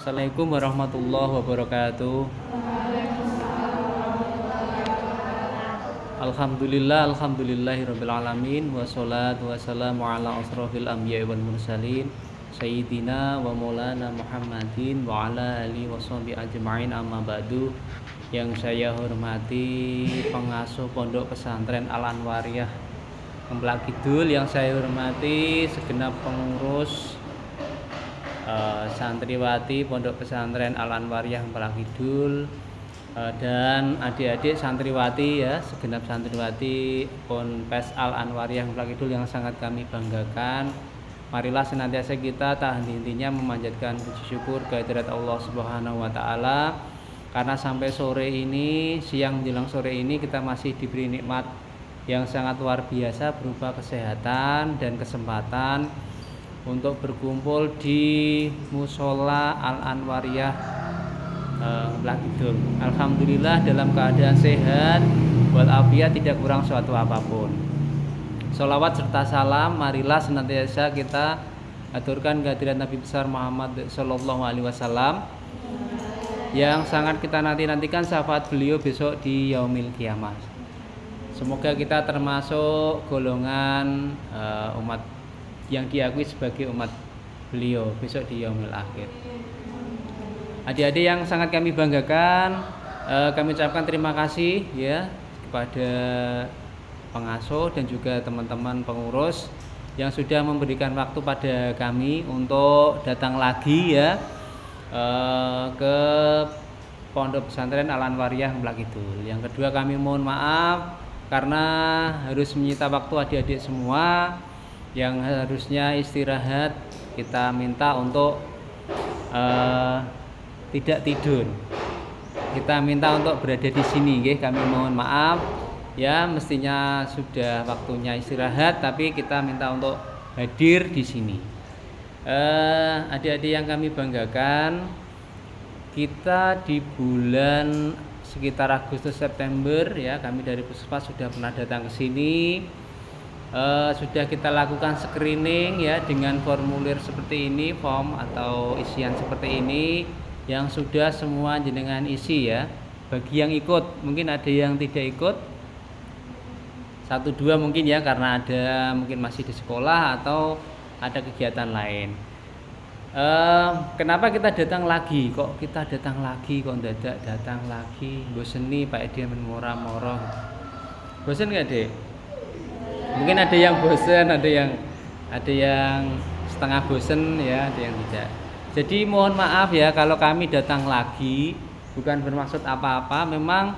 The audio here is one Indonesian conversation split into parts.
Assalamualaikum warahmatullahi wabarakatuh. Alhamdulillahirabbil alamin wassalatu wassalamu ala asrofil anbiya'i wal mursalin sayyidina wa maulana Muhammadin wa ala alihi washabihi ajma'in, amma ba'du. Yang saya hormati pengasuh Pondok Pesantren Al Anwariyah Kemplak Kidul, yang saya hormati segenap pengurus santriwati Pondok Pesantren Al Anwariyah Kemplak Kidul, dan adik-adik santriwati ya, segenap santriwati Ponpes Al Anwariyah Kemplak Kidul yang sangat kami banggakan. Marilah senantiasa kita tak henti-hentinya memanjatkan puji syukur kehadirat Allah Subhanahu wa taala, karena sampai sore ini, siang menjelang sore ini, kita masih diberi nikmat yang sangat luar biasa berupa kesehatan dan kesempatan untuk berkumpul di Musola Al Anwariyah Kemplak Kidul. Alhamdulillah dalam keadaan sehat walafiat, tidak kurang suatu apapun. Sholawat serta salam marilah senantiasa kita aturkan kehadirat Nabi besar Muhammad Sallallahu Alaihi Wasallam, yang sangat kita nantikan syafaat beliau besok di Yaumil Qiyamah. Semoga kita termasuk golongan umat yang diakui sebagai umat beliau besok di Yaumil Akhir. Adik-adik yang sangat kami banggakan, kami ucapkan terima kasih ya kepada pengasuh dan juga teman-teman pengurus yang sudah memberikan waktu pada kami untuk datang lagi ya ke Pondok Pesantren Al Anwariyah Kemplak Kidul. Yang kedua, kami mohon maaf karena harus menyita waktu adik-adik semua yang harusnya istirahat. Kita minta untuk tidak tidur. Kita minta untuk berada di sini, nggih. Kami mohon maaf ya, mestinya sudah waktunya istirahat, tapi kita minta untuk hadir di sini. Adik-adik yang kami banggakan, kita di bulan sekitar Agustus September ya, kami dari Puskesmas sudah pernah datang ke sini. Sudah kita lakukan screening ya dengan formulir seperti ini, form atau isian seperti ini yang sudah semua jenengan isi ya. Bagi yang ikut, mungkin ada yang tidak ikut, 1-2 mungkin ya, karena ada mungkin masih di sekolah atau ada kegiatan lain. Kenapa kita datang lagi? Kok kita datang lagi? Kok mendadak datang lagi? Bosen nih Pak Edi menmora-mora. Bosen nggak deh? Mungkin ada yang bosen, ada yang setengah bosen ya, ada yang tidak. Jadi mohon maaf ya kalau kami datang lagi, bukan bermaksud apa-apa. Memang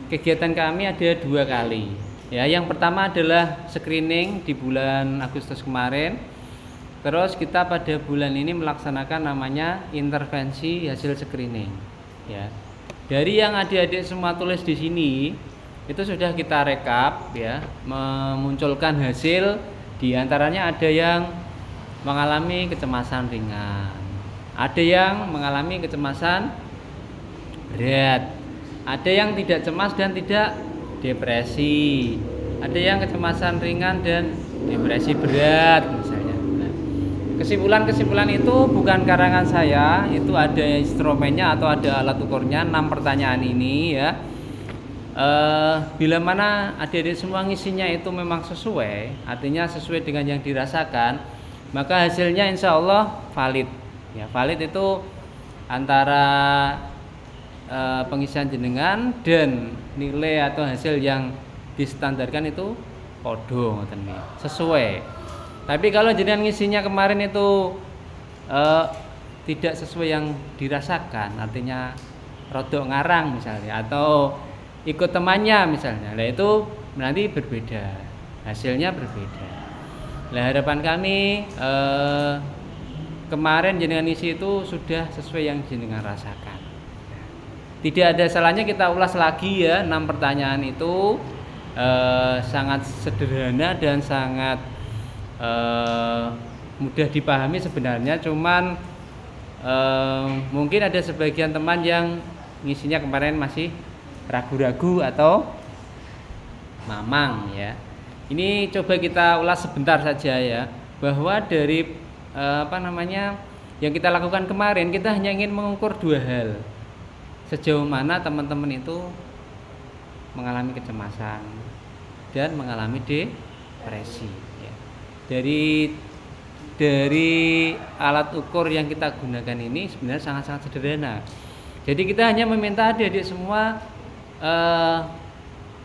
kegiatan kami ada 2 kali. Ya, yang pertama adalah screening di bulan Agustus kemarin. Terus kita pada bulan ini melaksanakan namanya intervensi hasil screening. Ya. Dari yang adik-adik semua tulis di sini, itu sudah kita rekap ya, memunculkan hasil. Di antaranya ada yang mengalami kecemasan ringan, ada yang mengalami kecemasan berat, ada yang tidak cemas dan tidak depresi, ada yang kecemasan ringan dan depresi berat misalnya. Nah, kesimpulan itu bukan karangan saya, itu ada instrumennya atau ada alat ukurnya. 6 pertanyaan ini ya, bila mana adik-adik semua ngisinya itu memang sesuai, artinya sesuai dengan yang dirasakan, maka hasilnya insya Allah valid ya. Valid itu antara pengisian jenengan dan nilai atau hasil yang distandarkan itu podo, sesuai. Tapi kalau jenengan ngisinya kemarin itu tidak sesuai yang dirasakan, artinya rodok ngarang misalnya, atau ikut temannya misalnya, nah itu nanti berbeda, hasilnya berbeda. Nah, harapan kami kemarin jenengan isi itu sudah sesuai yang jenengan rasakan. Tidak ada salahnya kita ulas lagi ya. 6 pertanyaan itu sangat sederhana dan sangat mudah dipahami sebenarnya. Cuman mungkin ada sebagian teman yang ngisinya kemarin masih ragu-ragu atau mamang ya. Ini coba kita ulas sebentar saja ya, bahwa dari Yang kita lakukan kemarin, kita hanya ingin mengukur dua hal. Sejauh mana teman-teman itu mengalami kecemasan dan mengalami depresi. Ya. Dari alat ukur yang kita gunakan ini sebenarnya sangat-sangat sederhana. Jadi kita hanya meminta adik-adik semua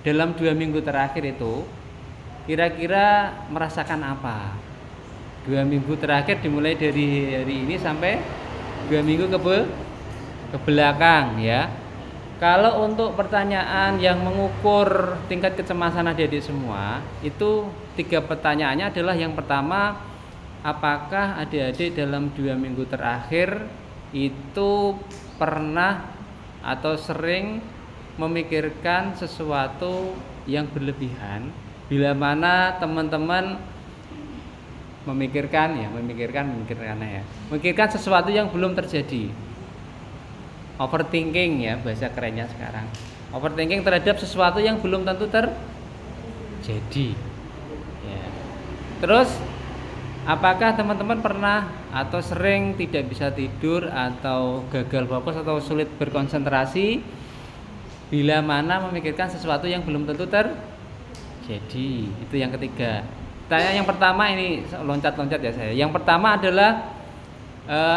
dalam 2 minggu terakhir itu kira-kira merasakan apa. 2 minggu terakhir dimulai dari hari ini sampai 2 minggu ke belakang ya. Kalau untuk pertanyaan yang mengukur tingkat kecemasan adik-adik semua, itu 3 pertanyaannya adalah yang pertama, apakah adik-adik dalam 2 minggu terakhir itu pernah atau sering memikirkan sesuatu yang berlebihan, bila mana teman-teman memikirkan sesuatu yang belum terjadi. Overthinking ya bahasa kerennya sekarang. Overthinking terhadap sesuatu yang belum tentu terjadi. Ya. Terus apakah teman-teman pernah atau sering tidak bisa tidur atau gagal fokus atau sulit berkonsentrasi bila mana memikirkan sesuatu yang belum tentu terjadi? Itu yang ketiga. Tanya yang pertama ini loncat-loncat ya saya. Yang pertama adalah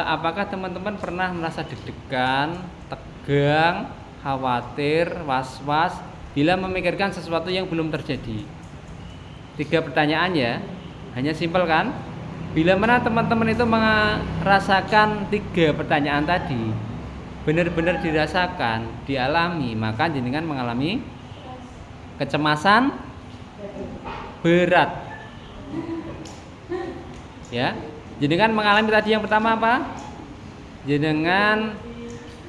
apakah teman-teman pernah merasa deg-degan, tegang, khawatir, was-was bila memikirkan sesuatu yang belum terjadi? 3 pertanyaan ya. Hanya simpel kan? Bila mana teman-teman itu merasakan 3 pertanyaan tadi, benar-benar dirasakan, dialami, maka jenengan mengalami kecemasan berat. Ya. Jenengan mengalami tadi yang pertama apa? Jenengan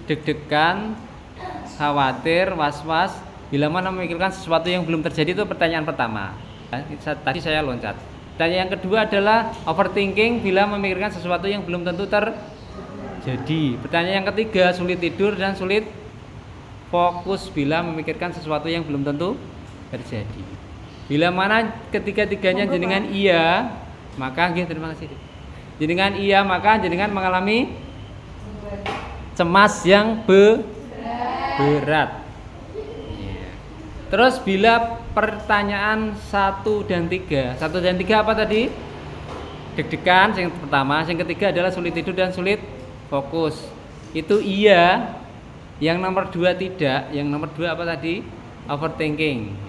deg-degan, khawatir, was-was bila mana memikirkan sesuatu yang belum terjadi, itu pertanyaan pertama. Tadi saya loncat. Dan yang kedua adalah overthinking bila memikirkan sesuatu yang belum tentu terjadi. Pertanyaan yang ketiga, sulit tidur dan sulit fokus bila memikirkan sesuatu yang belum tentu terjadi. Bila mana ketiga-tiganya jenengan iya, maka terima kasih. Jenengan iya, maka jenengan mengalami cemas yang berat. Terus bila pertanyaan 1 dan 3 apa tadi? Deg-degan yang pertama, yang ketiga adalah sulit tidur dan sulit fokus. Itu iya. Yang nomor 2 tidak. Yang nomor 2 apa tadi? Overthinking.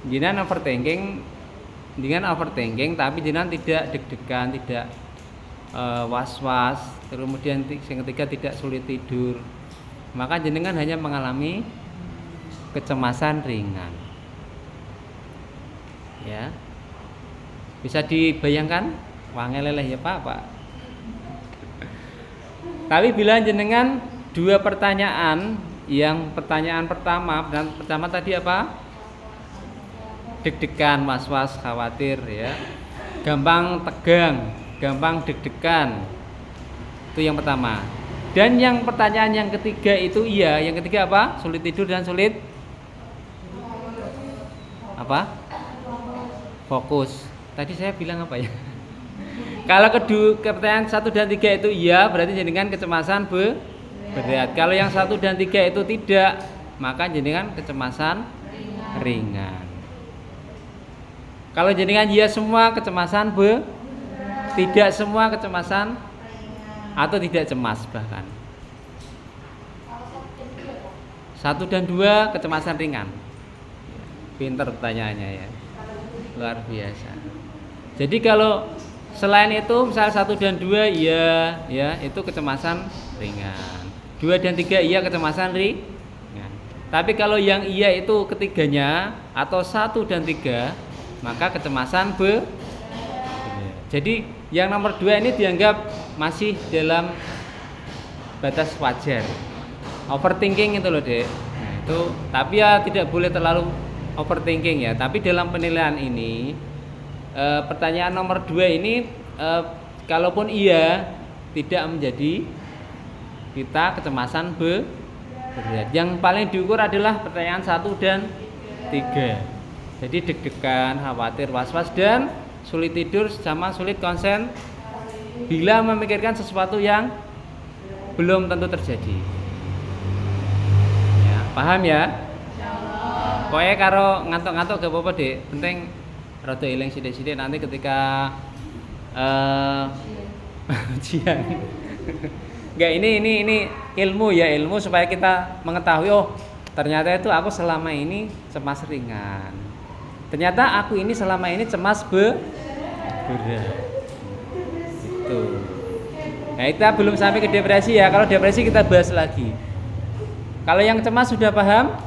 Jenengan overthinking tapi jenengan tidak deg-degan, tidak was-was, kemudian yang ketiga tidak sulit tidur, maka jenengan hanya mengalami kecemasan ringan. Ya, bisa dibayangkan? Wangel leleh ya Pak. Tapi bila jenengan 2 pertanyaan, yang pertanyaan pertama tadi apa? Deg-degan, was-was, khawatir ya, gampang tegang, gampang deg-degan, itu yang pertama. Dan yang pertanyaan yang ketiga itu iya. Yang ketiga apa? Sulit tidur dan sulit apa? Fokus. Tadi saya bilang apa ya? Kalau pertanyaan 1 dan 3 itu iya, berarti jenengan kecemasan berat. Kalau yang 1 dan 3 itu tidak, maka jenengan kecemasan ringan. Kalau jenengan iya semua kecemasan tidak semua kecemasan atau tidak cemas bahkan. 1 dan 2 kecemasan ringan. Pinter pertanyaannya ya. Luar biasa. Jadi kalau selain itu misalnya 1 dan 2 iya ya, itu kecemasan ringan. 2 dan 3 iya kecemasan ringan. Tapi kalau yang iya itu ketiganya atau 1 dan 3, maka kecemasan Jadi yang nomor 2 ini dianggap masih dalam batas wajar. Overthinking itu loh Dek. Nah, itu tapi ya tidak boleh terlalu overthinking ya. Tapi dalam penilaian ini pertanyaan nomor 2 ini kalaupun iya tidak menjadi kita kecemasan berat. Yang paling diukur adalah pertanyaan 1 dan 3. Jadi deg-degan, khawatir, was-was dan sulit tidur sama sulit konsentrasi. bila memikirkan sesuatu yang belum tentu terjadi. Ya, paham ya? Pokoknya karo ngantuk-ngantuk gak apa-apa deh, penting rada eling sithik-sithik nanti ketika ujian. Enggak, ini ilmu ya, ilmu supaya kita mengetahui, oh ternyata itu aku selama ini cemas ringan. Ternyata aku ini selama ini cemas berat. Itu. Nah, kita belum sampai ke depresi ya. Kalau depresi kita bahas lagi. Kalau yang cemas sudah paham?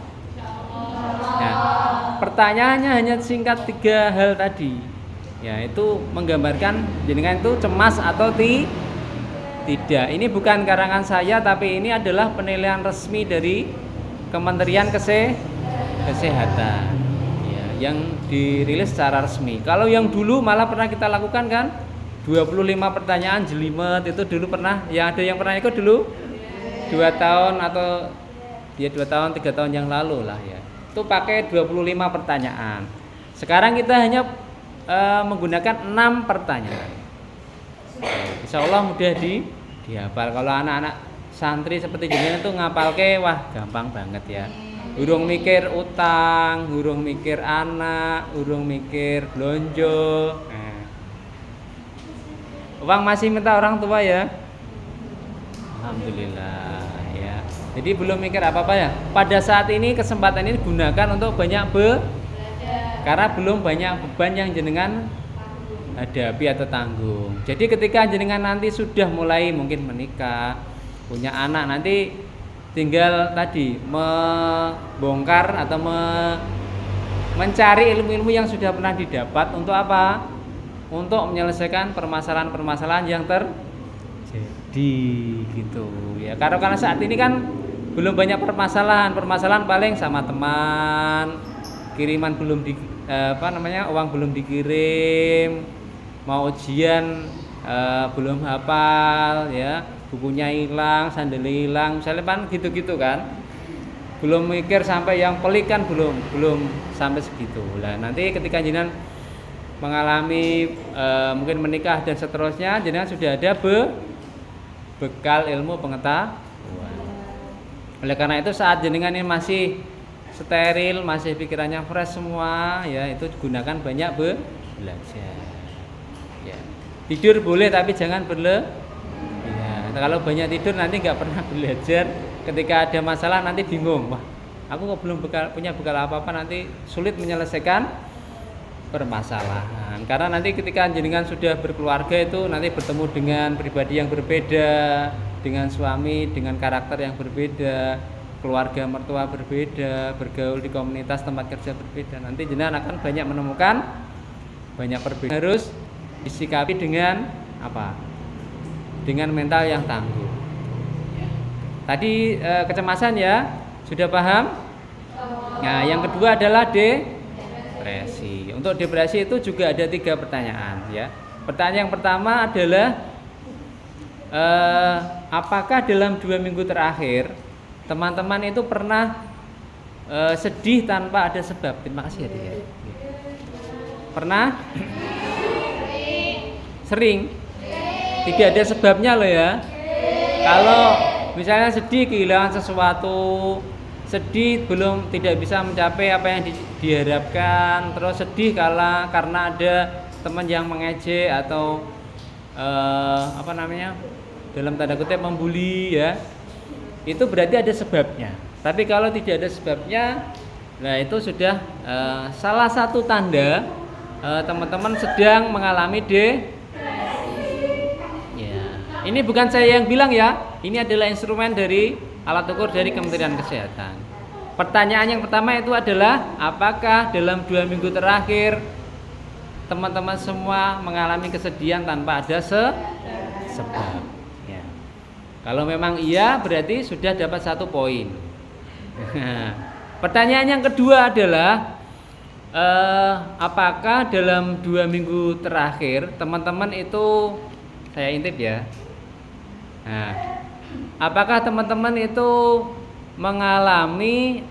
Nah, pertanyaannya hanya singkat 3 hal tadi. Ya, itu menggambarkan jenengan itu cemas atau tidak. Ini bukan karangan saya, tapi ini adalah penilaian resmi dari Kementerian Kesehatan. Ya, yang dirilis secara resmi. Kalau yang dulu malah pernah kita lakukan kan 25 pertanyaan jelimet, itu dulu pernah. Yang ada yang pernah ikut dulu 2 tahun atau 2 tahun 3 tahun yang lalu lah ya. Itu pakai 25 pertanyaan. Sekarang kita hanya menggunakan 6 pertanyaan. Insya Allah mudah dihafal. Kalau anak-anak santri seperti jenengan itu ngapalke, wah gampang banget ya. Urung mikir utang, urung mikir anak, urung mikir blonjo. Uang masih minta orang tua ya. Alhamdulillah ya. Jadi belum mikir apa-apa ya. Pada saat ini kesempatan ini gunakan untuk banyak karena belum banyak beban yang jenengan hadapi atau tanggung. Jadi ketika jenengan nanti sudah mulai mungkin menikah, punya anak, nanti tinggal tadi membongkar atau mencari ilmu-ilmu yang sudah pernah didapat untuk apa? Untuk menyelesaikan permasalahan-permasalahan yang terjadi gitu ya. Karena saat ini kan belum banyak permasalahan paling sama teman, kiriman belum uang belum dikirim, mau ujian belum hafal ya, bukunya hilang, sandal hilang, misalnya kan gitu-gitu kan. Belum mikir sampai yang pelik kan belum sampai segitu. Lah nanti ketika jenengan mengalami mungkin menikah dan seterusnya, jenengan sudah ada bekal ilmu pengetahuan. Oleh karena itu saat jenengan ini masih steril, masih pikirannya fresh semua ya, itu gunakan banyak belajar ya. Tidur boleh tapi jangan ya, kalau banyak tidur nanti nggak pernah belajar. Ketika ada masalah nanti bingung, wah aku kok belum punya bekal apa-apa, nanti sulit menyelesaikan permasalahan. Karena nanti ketika jenengan sudah berkeluarga itu nanti bertemu dengan pribadi yang berbeda, dengan suami dengan karakter yang berbeda, keluarga mertua berbeda, bergaul di komunitas tempat kerja berbeda. Nanti jenengan akan banyak menemukan banyak perbedaan. Harus disikapi dengan apa? Dengan mental yang tangguh. Tadi kecemasan ya, sudah paham? Nah, yang kedua adalah depresi. Untuk depresi itu juga ada 3 pertanyaan ya. Pertanyaan yang pertama adalah apakah dalam 2 minggu terakhir teman-teman itu pernah sedih tanpa ada sebab? Terima kasih ya. Pernah? Sering? Tidak ada sebabnya loh ya. Kalau misalnya sedih kehilangan sesuatu, sedih tidak bisa mencapai apa yang diharapkan, terus sedih karena ada teman yang mengejek atau dalam tanda kutip membuli ya, itu berarti ada sebabnya. Tapi kalau tidak ada sebabnya, nah itu sudah salah satu tanda teman-teman sedang mengalami ya. Ini bukan saya yang bilang ya, ini adalah instrumen dari alat ukur dari Kementerian Kesehatan. Pertanyaan yang pertama itu adalah apakah dalam 2 minggu terakhir teman-teman semua mengalami kesedihan tanpa ada sebab ya. Kalau memang iya berarti sudah dapat 1 poin. Pertanyaan yang kedua adalah apakah dalam 2 minggu terakhir teman-teman itu, saya intip ya, nah, apakah teman-teman itu mengalami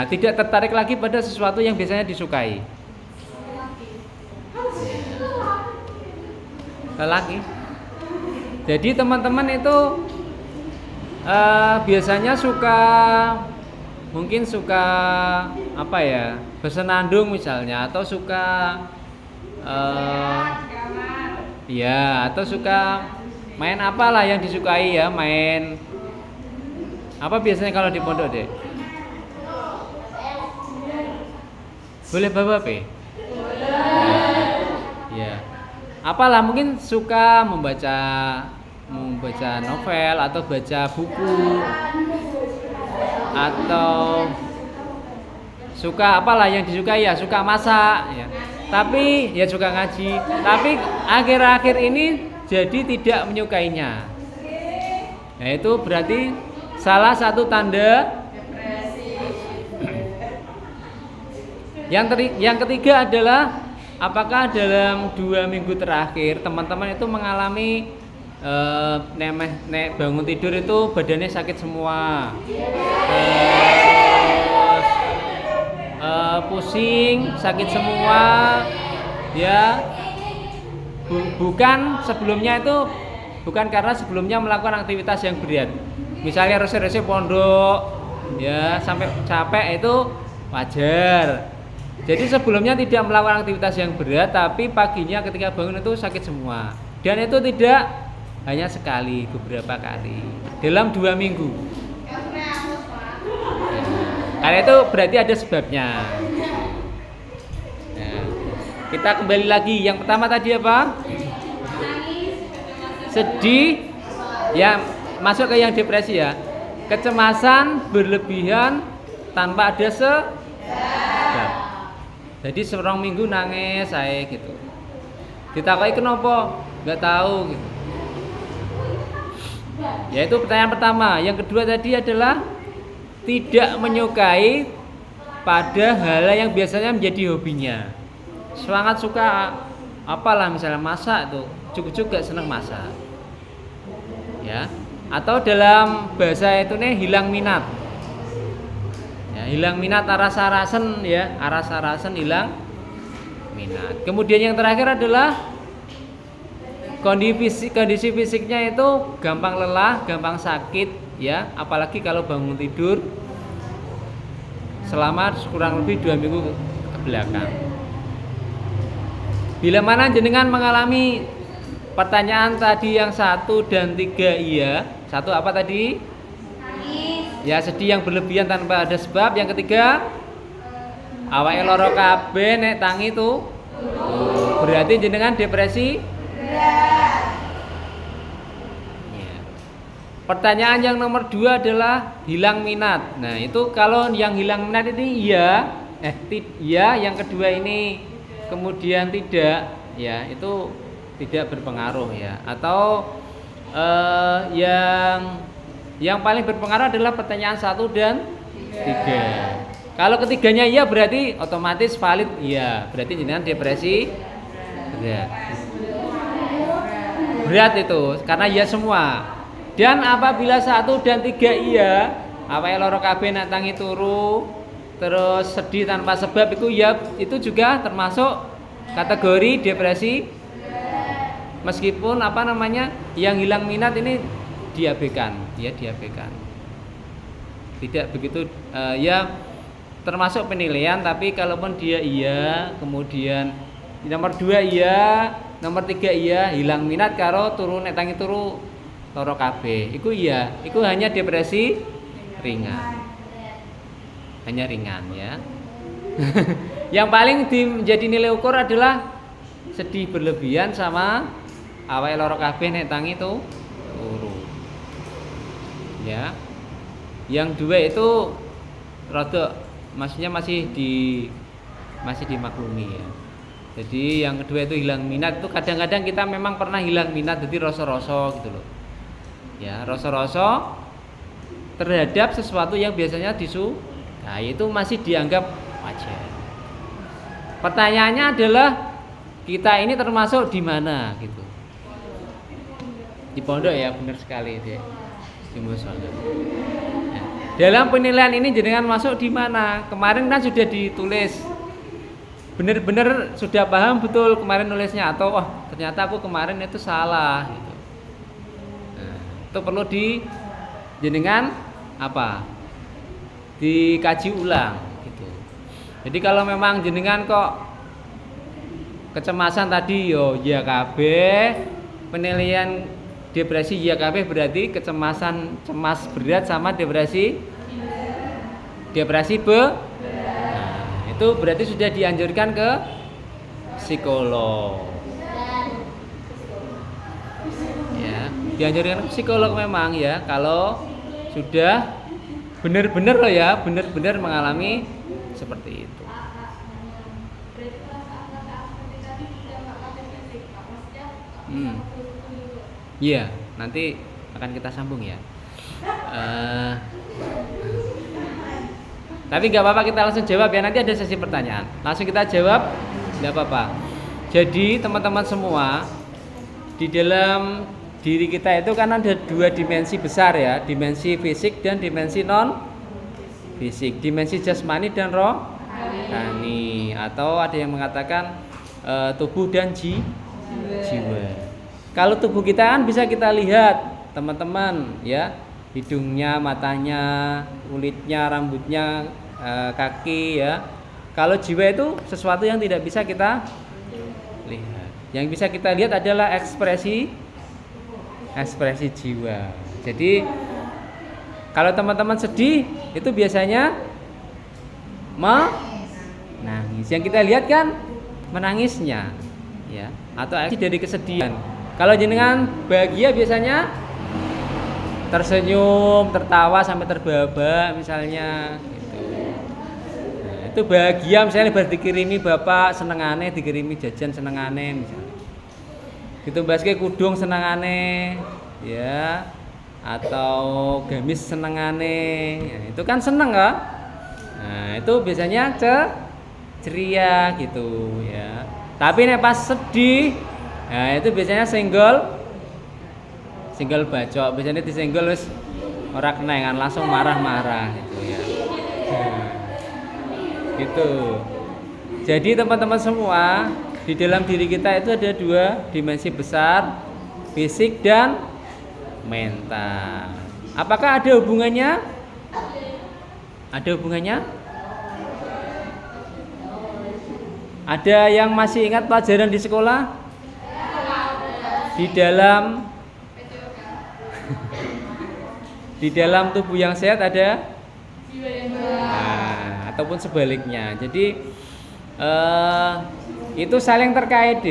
tidak tertarik lagi pada sesuatu yang biasanya disukai? lelaki. Jadi teman-teman itu biasanya mungkin suka apa ya, bersenandung misalnya, atau suka ya, atau suka main apalah yang disukai ya, main apa biasanya kalau di pondok deh? Boleh bawa HP? Ya. Apalah, mungkin suka membaca novel atau baca buku, atau suka apalah yang disukai ya, suka masak ya. Tapi ya suka ngaji. Tapi akhir-akhir ini jadi tidak menyukainya. Nah, itu berarti salah satu tanda. Yang ketiga adalah apakah dalam 2 minggu terakhir teman-teman itu mengalami bangun tidur itu badannya sakit semua, pusing, sakit semua, ya. Bukan karena sebelumnya melakukan aktivitas yang berat. Misalnya rese-rese pondok, ya, sampai capek, itu wajar. Jadi sebelumnya tidak melakukan aktivitas yang berat, tapi paginya ketika bangun itu sakit semua. Dan itu tidak hanya sekali, beberapa kali dalam 2 minggu. Karena itu berarti ada sebabnya. Nah, kita kembali lagi. Yang pertama tadi apa? Sedih, ya, masuk ke yang depresi ya. Kecemasan berlebihan tanpa ada sebab. Jadi 1 minggu nangis saya gitu. Ditakai kenapa? Nggak tahu gitu. Ya, itu pertanyaan pertama. Yang kedua tadi adalah tidak menyukai pada hal yang biasanya menjadi hobinya. Semangat suka apalah, misalnya masak tuh, cukup gak seneng masak. Ya. Atau dalam bahasa itu nih hilang minat. Ya, hilang minat, aras-arasen ya, aras-arasen, hilang minat. Kemudian yang terakhir adalah kondisi fisiknya itu gampang lelah, gampang sakit ya, apalagi kalau bangun tidur selama kurang lebih 2 minggu ke belakang. Bila mana jenengan mengalami pertanyaan tadi yang 1 dan 3 iya, 1 apa tadi? Ya, sedih yang berlebihan tanpa ada sebab. Yang ketiga, awake loro kabeh nek tangi itu berarti jenengan depresi. Ya. Pertanyaan yang nomor 2 adalah hilang minat. Nah, itu kalau yang hilang minat ini iya, yang kedua ini kemudian tidak, ya, itu tidak berpengaruh ya. Atau yang paling berpengaruh adalah pertanyaan 1 dan 3. Kalau ketiganya iya berarti otomatis valid iya, berarti jenengan depresi berat itu karena iya semua. Dan apabila 1 dan 3 iya, awake loro kabeh nak tangi turu, terus sedih tanpa sebab, itu ya, itu juga termasuk kategori depresi. Meskipun yang hilang minat ini diabaikan, ya, diabaikan. Tidak begitu ya, termasuk penilaian, tapi kalaupun dia iya, kemudian nomor 2 iya, nomor 3 iya, hilang minat karo turu nek tangi turu loro kabeh, iku iya, iku hanya depresi ringan. Hanya ringan ya. Yang paling menjadi nilai ukur adalah sedih berlebihan sama awake loro kabeh nek tangi turu. Ya, yang 2 itu rada, maksudnya masih dimaklumi ya. Jadi yang kedua itu hilang minat, itu kadang-kadang kita memang pernah hilang minat, jadi rasa-rasa gitu loh. Ya, rasa-rasa terhadap sesuatu yang biasanya disukai, itu masih dianggap wajar. Pertanyaannya adalah kita ini termasuk di mana gitu. Di pondok ya, benar sekali deh. Ya. Dalam penilaian ini jenengan masuk di mana? Kemarin kan sudah ditulis benar-benar sudah paham betul kemarin nulisnya, atau oh ternyata aku kemarin itu salah gitu. Nah, itu perlu jenengan apa? Dikaji ulang gitu. Jadi kalau memang jenengan kok kecemasan tadi yo ya kabeh, penilaian depresi ya kabeh, berarti kecemasan cemas berat sama depresi nah, itu berarti sudah dianjurkan ke psikolog. Ya, dianjurkan ke psikolog memang ya kalau sudah benar-benar loh ya, benar-benar mengalami seperti itu. Iya, nanti akan kita sambung ya. Tapi nggak apa-apa, kita langsung jawab ya. Nanti ada sesi pertanyaan, langsung kita jawab, nggak apa-apa. Jadi teman-teman semua, di dalam diri kita itu kan ada dua dimensi besar ya, dimensi fisik dan dimensi non fisik, dimensi jasmani dan rohani, atau ada yang mengatakan tubuh dan jiwa. Kalau tubuh kita kan bisa kita lihat teman-teman ya, hidungnya, matanya, kulitnya, rambutnya, kaki ya. Kalau jiwa itu sesuatu yang tidak bisa kita lihat. Yang bisa kita lihat adalah ekspresi jiwa. Jadi kalau teman-teman sedih itu biasanya menangis. Yang kita lihat kan menangisnya ya, atau ekspresi dari kesedihan. Kalau jenengan bahagia biasanya tersenyum, tertawa sampai terbahak-bahak misalnya gitu. Nah, itu bahagia misalnya baru dikirimi bapak senengane, dikirimi jajan senengane misalnya. Gitu baske kudung senengane ya, atau gamis senengane. Ya, itu kan seneng kan? Nah, itu biasanya ceria gitu ya. Tapi nek pas sedih, nah itu biasanya senggol bacok, biasanya disenggol wis ora kenengan langsung marah-marah gitu ya. Gitu. Jadi teman-teman semua, di dalam diri kita itu ada dua dimensi besar, fisik dan mental. Apakah ada hubungannya? Ada hubungannya? Ada yang masih ingat pelajaran di sekolah? Di dalam tubuh yang sehat ada jiwa yang sehat, ataupun sebaliknya. Jadi itu saling terkait.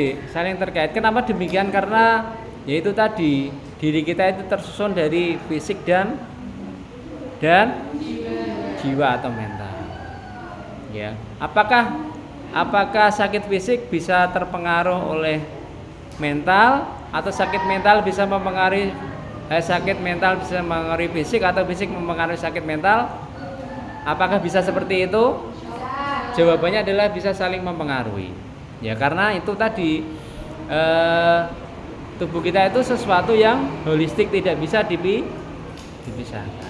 Kenapa demikian? Karena yaitu tadi diri kita itu tersusun dari fisik dan jiwa atau mental. Ya, apakah sakit fisik bisa terpengaruh oleh mental, atau sakit mental bisa mempengaruhi fisik, atau fisik mempengaruhi sakit mental? Apakah bisa seperti itu? Jawabannya adalah bisa saling mempengaruhi. Ya, karena itu tadi tubuh kita itu sesuatu yang holistik, tidak bisa dipisahkan.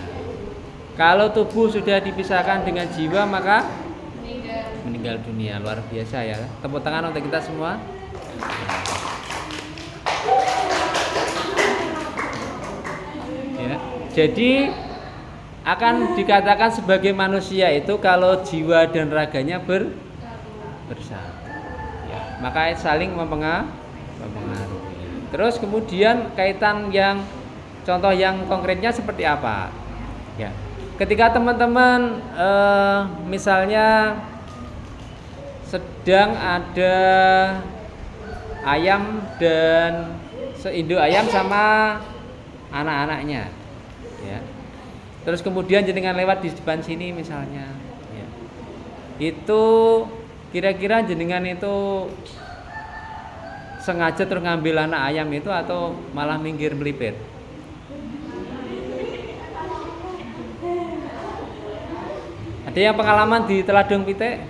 Kalau tubuh sudah dipisahkan dengan jiwa, maka meninggal dunia. Luar biasa ya. Tepuk tangan untuk kita semua. Ya, jadi akan dikatakan sebagai manusia itu kalau jiwa dan raganya bersatu. Ya, maka saling mempengaruhi. Terus kemudian kaitan yang contoh yang konkretnya seperti apa? Ya, ketika teman-teman misalnya sedang ada ayam dan seinduk ayam sama anak-anaknya, ya. Terus kemudian jenengan lewat di depan sini misalnya, ya. Itu kira-kira jenengan itu sengaja terus ngambil anak ayam itu atau malah minggir melipir? Ada yang pengalaman di Teladung Pitik?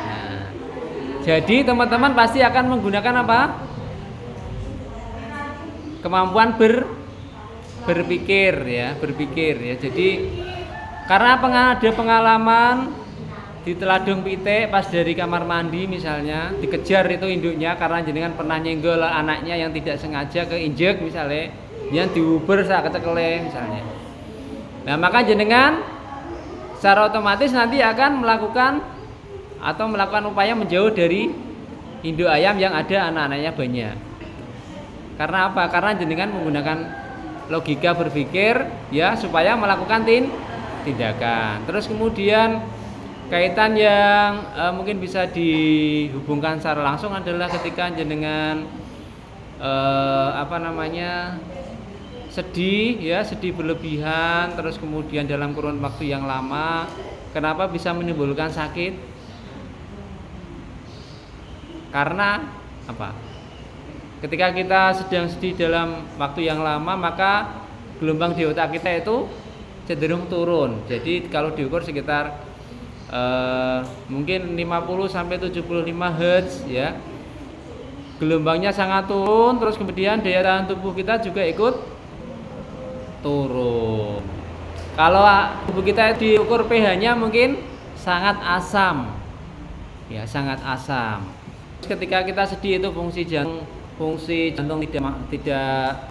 Nah, jadi teman-teman pasti akan menggunakan apa? Kemampuan berpikir ya. Jadi karena ada pengalaman diteladung pitik pas dari kamar mandi misalnya, dikejar itu induknya karena jenengan pernah nyenggol anaknya yang tidak sengaja keinjek misalnya, yang diuber sak kecekele misalnya. Nah, maka jenengan secara otomatis nanti akan melakukan upaya menjauh dari induk ayam yang ada anak-anaknya banyak. Karena apa? Karena jenengan menggunakan logika berpikir ya supaya melakukan tindakan. Terus kemudian kaitan yang mungkin bisa dihubungkan secara langsung adalah ketika jenengan sedih berlebihan, terus kemudian dalam kurun waktu yang lama, kenapa bisa menimbulkan sakit? Karena apa? Ketika kita sedang sedih dalam waktu yang lama, maka gelombang di otak kita itu cenderung turun. Jadi kalau diukur sekitar mungkin 50 sampai 75 Hz ya. Gelombangnya sangat turun, terus kemudian daya tahan tubuh kita juga ikut turun. Kalau tubuh kita diukur pH-nya mungkin sangat asam. Ya, sangat asam. Ketika kita sedih itu fungsi jantung tidak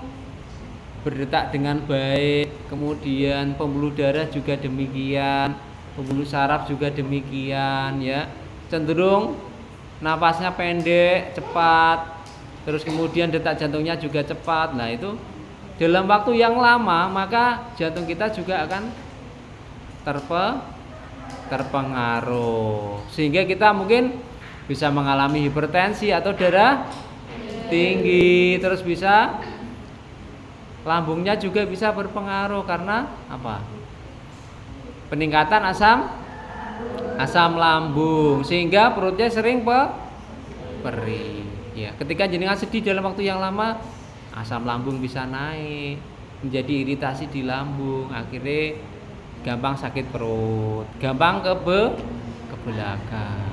berdetak dengan baik, kemudian pembuluh darah juga demikian, pembuluh saraf juga demikian ya. Cenderung napasnya pendek, cepat. Terus kemudian detak jantungnya juga cepat. Nah, itu dalam waktu yang lama maka jantung kita juga akan terpengaruh, sehingga kita mungkin bisa mengalami hipertensi atau darah tinggi. Terus bisa lambungnya juga bisa berpengaruh karena apa? Peningkatan asam lambung, sehingga perutnya sering perih. Ya, ketika jenengan sedih dalam waktu yang lama, asam lambung bisa naik, menjadi iritasi di lambung, akhirnya gampang sakit perut, gampang ke belakang.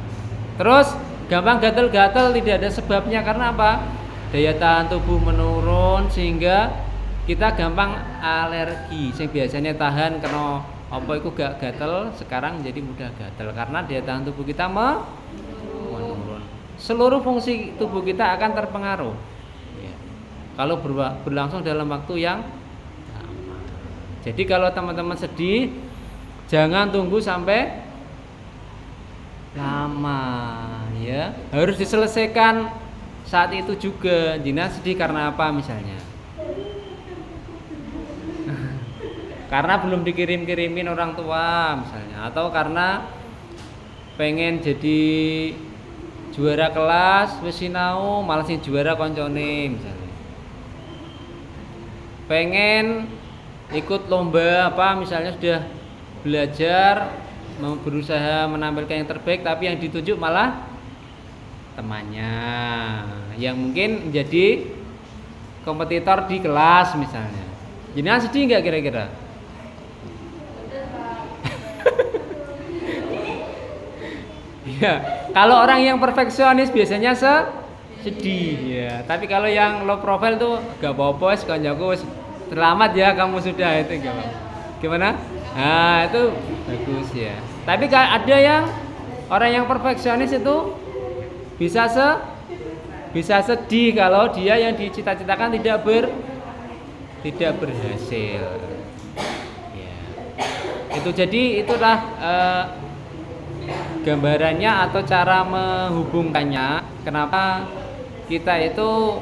Terus gampang gatel-gatel tidak ada sebabnya, karena apa? Daya tahan tubuh menurun sehingga kita gampang alergi. Yang biasanya tahan kena apa itu gak gatel, sekarang menjadi mudah gatel karena daya tahan tubuh kita menurun. Seluruh fungsi tubuh kita akan terpengaruh kalau berlangsung dalam waktu yang lama. Jadi kalau teman-teman sedih, jangan tunggu sampai lama ya. Harus diselesaikan saat itu juga. Jenengan sedih karena apa misalnya? Karena belum dikirim-kirimin orang tua misalnya, atau karena pengen jadi juara kelas wis sinau malah sing juara koncone misalnya. Pengen ikut lomba apa misalnya, sudah belajar berusaha menampilkan yang terbaik, tapi yang ditunjuk malah temannya yang mungkin menjadi kompetitor di kelas misalnya. Jenengan sedih nggak kira-kira? Ya, kalau orang yang perfeksionis biasanya sedih ya. Tapi kalau yang low profile tuh gak apa-apa, kancaku selamat ya kamu sudah itu gimana? Nah, itu bagus ya. Tapi ada yang orang yang perfeksionis itu bisa sedih kalau dia yang dicita-citakan tidak berhasil. Ya. Itu jadi itulah gambarannya atau cara menghubungkannya kenapa kita itu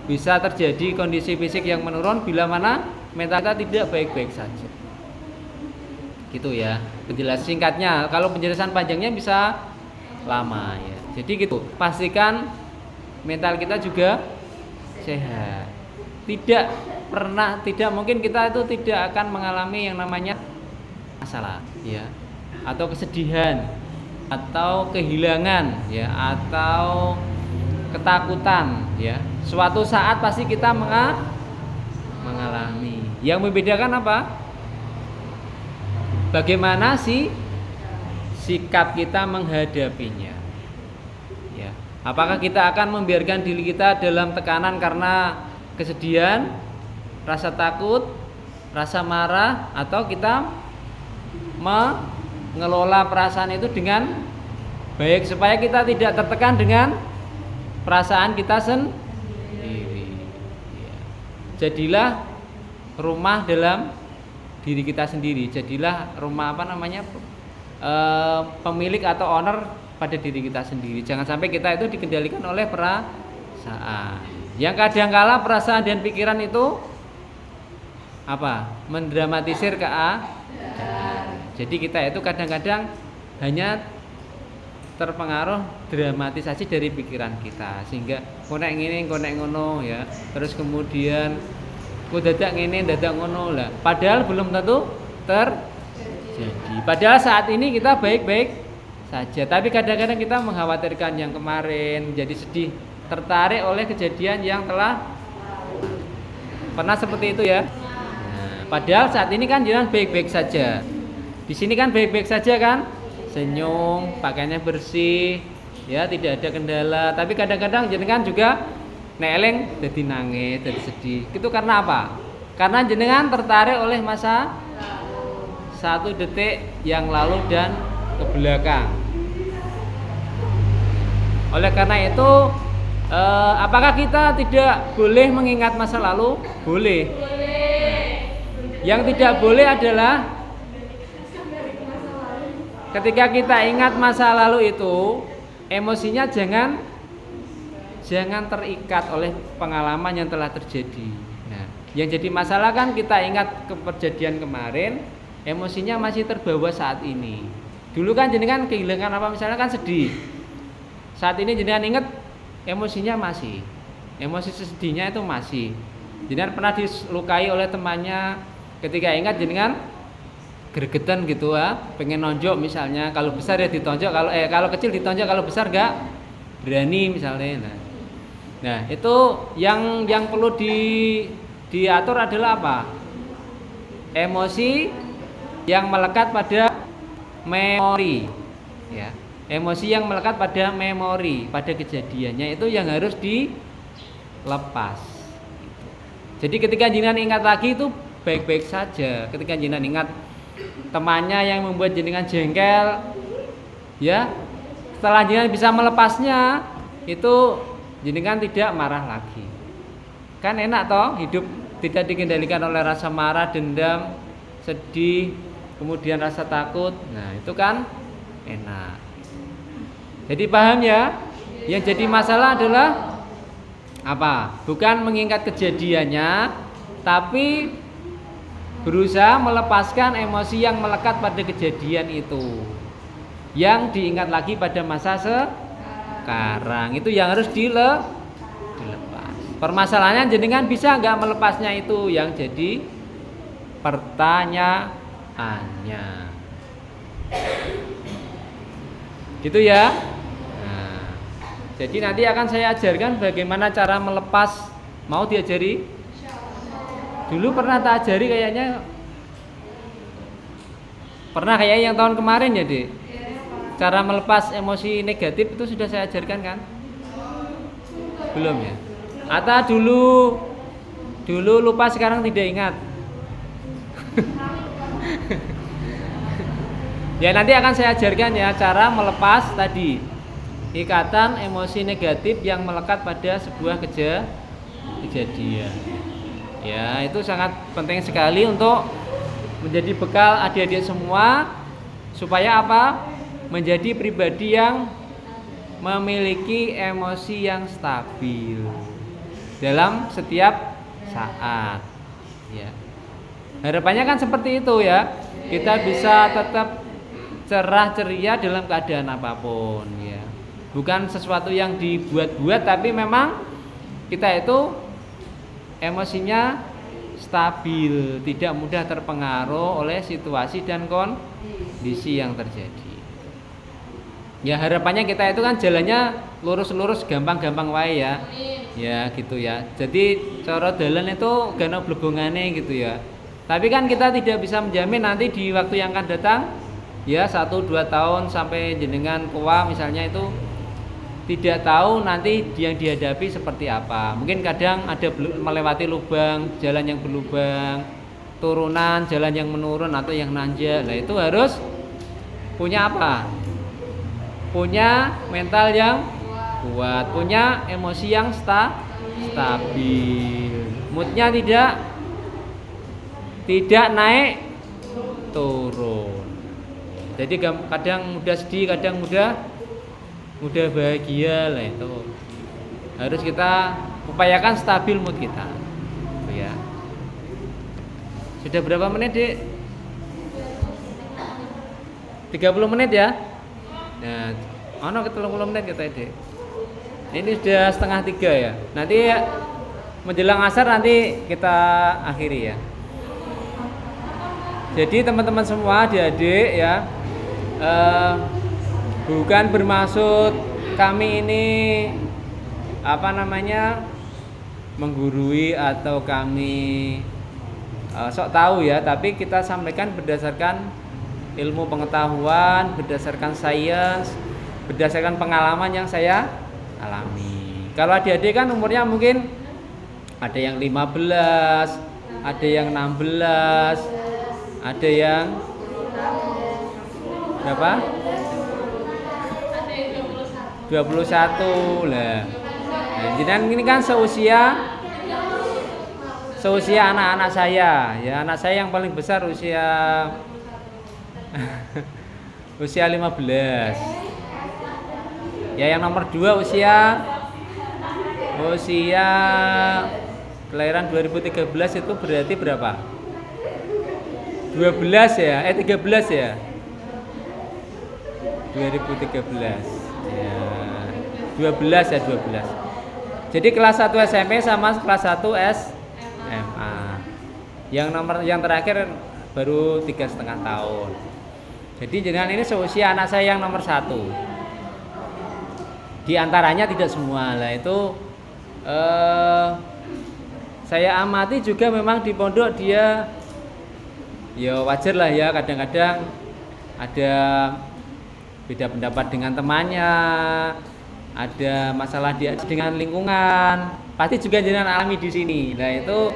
bisa terjadi kondisi fisik yang menurun bila mana mental kita tidak baik-baik saja. Gitu ya. Penjelasan singkatnya, kalau penjelasan panjangnya bisa lama ya. Jadi gitu, pastikan mental kita juga sehat. Tidak mungkin kita itu tidak akan mengalami yang namanya masalah ya, atau kesedihan, atau kehilangan ya, atau ketakutan ya. Suatu saat pasti kita mengalami. Yang membedakan apa? Bagaimana sih sikap kita menghadapinya ya. Apakah kita akan membiarkan diri kita dalam tekanan karena kesedihan, rasa takut, rasa marah, atau kita ngelola perasaan itu dengan baik supaya kita tidak tertekan dengan perasaan kita sendiri. Jadilah rumah dalam diri kita sendiri. Jadilah rumah pemilik atau owner pada diri kita sendiri. Jangan sampai kita itu dikendalikan oleh perasaan. Yang kadangkala perasaan dan pikiran itu mendramatisir keadaan. Jadi kita itu kadang-kadang hanya terpengaruh dramatisasi dari pikiran kita, sehingga konek ngene konek ngono ya. Terus kemudian dadak ngene dadak ngono lah. Padahal belum tentu terjadi. Padahal saat ini kita baik-baik saja, tapi kadang-kadang kita mengkhawatirkan yang kemarin, jadi sedih, tertarik oleh kejadian yang telah pernah seperti itu ya. Padahal saat ini kan jenengan baik-baik saja. Di sini kan baik-baik saja kan? Senyum, pakaiannya bersih, ya tidak ada kendala. Tapi kadang-kadang jenengan juga neleng jadi nangis, jadi sedih. Itu karena apa? Karena jenengan tertarik oleh masa 1 detik yang lalu dan ke belakang. Oleh karena itu, apakah kita tidak boleh mengingat masa lalu? Boleh. Yang tidak boleh adalah ketika kita ingat masa lalu itu, emosinya jangan terikat oleh pengalaman yang telah terjadi. Nah, yang jadi masalah kan kita ingat kejadian kemarin, emosinya masih terbawa saat ini. Dulu kan jenengan kehilangan misalnya kan sedih. Saat ini jenengan ingat emosinya masih. Emosi sedihnya itu masih. Jenengan pernah dilukai oleh temannya, ketika ingat jenengan gregetan gitu pengen nonjok misalnya, kalau besar ya ditonjok, kalau kecil ditonjok, kalau besar enggak berani misalnya. Nah, itu yang perlu diatur adalah apa? Emosi yang melekat pada memori ya. Emosi yang melekat pada memori, pada kejadiannya itu yang harus dilepas. Jadi ketika jenengan ingat lagi itu baik-baik saja. Ketika jenengan ingat temannya yang membuat jenengan jengkel, ya, setelah jenengan bisa melepasnya, itu jenengan tidak marah lagi. Kan enak toh, hidup tidak dikendalikan oleh rasa marah, dendam, sedih, kemudian rasa takut. Nah, itu kan enak. Jadi paham ya? Yang jadi masalah adalah apa? Bukan mengingat kejadiannya, tapi berusaha melepaskan emosi yang melekat pada kejadian itu, yang diingat lagi pada masa sekarang. Itu yang harus dilepas. Permasalahannya jenengan bisa nggak melepasnya, itu yang jadi pertanyaannya. Gitu ya. Nah, jadi nanti akan saya ajarkan bagaimana cara melepas. Mau diajari? Dulu pernah tak ajari kayaknya. Pernah kayaknya yang tahun kemarin ya, Dek. Cara melepas emosi negatif itu sudah saya ajarkan kan? Belum ya? Atau dulu lupa sekarang tidak ingat. Ya nanti akan saya ajarkan ya cara melepas tadi ikatan emosi negatif yang melekat pada sebuah kejadian. Ya, itu sangat penting sekali untuk menjadi bekal adik-adik semua supaya apa? Menjadi pribadi yang memiliki emosi yang stabil dalam setiap saat. Ya. Harapannya kan seperti itu ya. Kita bisa tetap cerah ceria dalam keadaan apapun ya. Bukan sesuatu yang dibuat-buat, tapi memang kita itu emosinya stabil, tidak mudah terpengaruh oleh situasi dan kondisi yang terjadi. Ya harapannya kita itu kan jalannya lurus-lurus, gampang-gampang wae ya. Ya gitu ya. Jadi cara dalan itu gana blebongane gitu ya. Tapi kan kita tidak bisa menjamin nanti di waktu yang akan datang ya 1-2 tahun sampai jenengan tua misalnya, itu tidak tahu nanti yang dihadapi seperti apa. Mungkin kadang ada melewati lubang, jalan yang berlubang, turunan, jalan yang menurun atau yang nanjak. Nah itu harus punya apa? Punya mental yang kuat, punya emosi yang stabil. Moodnya tidak naik turun. Jadi kadang mudah sedih, kadang mudah bahagia lah itu. Harus kita upayakan stabil mood kita. Gitu ya. Sudah berapa menit, Dik? 30 menit ya. Nah, ono ke 30 menit kita, Dik. Ini sudah setengah 3 ya. Nanti menjelang asar nanti kita akhiri ya. Jadi teman-teman semua, adik-adik ya, bukan bermaksud kami ini menggurui atau kami sok tahu ya, tapi kita sampaikan berdasarkan ilmu pengetahuan, berdasarkan sains, berdasarkan pengalaman yang saya alami. Kalau adik-adik kan umurnya mungkin ada yang 15, ada yang 16, ada yang berapa? 21 lah. Nah, jadi ini kan seusia anak-anak saya. Ya, anak saya yang paling besar usia 15. Ya, yang nomor 2 usia kelahiran 2013 itu berarti berapa? 12 ya, 13 ya. 2013. Ya. 12 ya, 12. Jadi kelas 1 SMP sama kelas 1 SMA. Yang terakhir baru 3,5 tahun. Jadi jenengan ini seusia anak saya yang nomor 1. Di antaranya tidak semua lah itu saya amati juga memang di pondok dia ya wajar lah ya, kadang-kadang ada beda pendapat dengan temannya, ada masalah dia dengan lingkungan, pasti juga jenengan alami di sini. Nah itu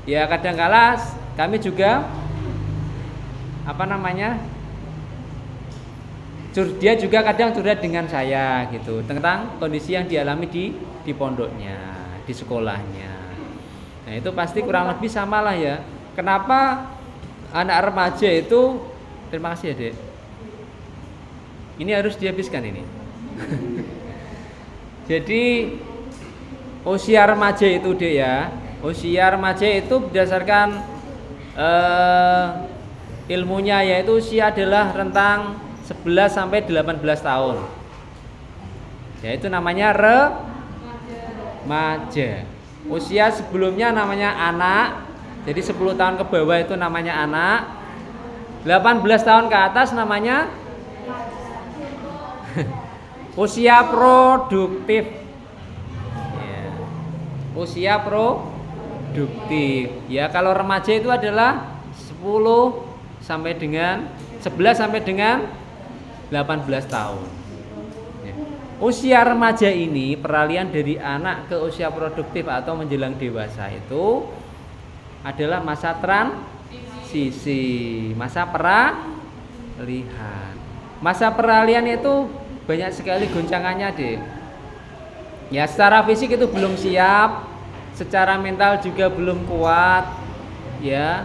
ya kadang-kala kami juga dia juga kadang curhat dengan saya gitu tentang kondisi yang dialami di pondoknya, di sekolahnya. Nah itu pasti kurang lebih sama lah ya. Kenapa anak remaja itu, terima kasih ya Dek, ini harus dihabiskan ini. Jadi usia remaja itu Dek ya, usia remaja itu berdasarkan ilmunya yaitu usia adalah rentang 11 sampai 18 tahun. Yaitu namanya remaja. Usia sebelumnya namanya anak. Jadi 10 tahun ke bawah itu namanya anak. 18 tahun ke atas namanya usia produktif. Ya. Usia produktif. Ya, kalau remaja itu adalah 11 sampai dengan 18 tahun. Usia remaja ini peralihan dari anak ke usia produktif atau menjelang dewasa itu adalah masa transisi, masa peralihan. Masa peralihan itu banyak sekali goncangannya deh. Ya secara fisik itu belum siap, secara mental juga belum kuat, ya.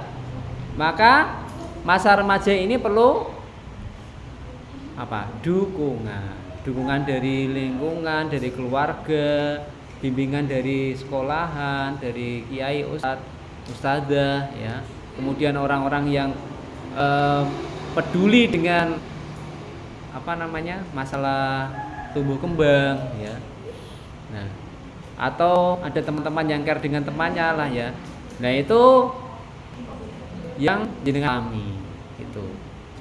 Maka masa remaja ini perlu apa? Dukungan dari lingkungan, dari keluarga, bimbingan dari sekolahan, dari kiai, ustadzah, ya. Kemudian orang-orang yang peduli dengan masalah tumbuh kembang, ya. Nah, atau ada teman-teman yang care dengan temannya lah ya. Nah itu yang jenengan alami itu.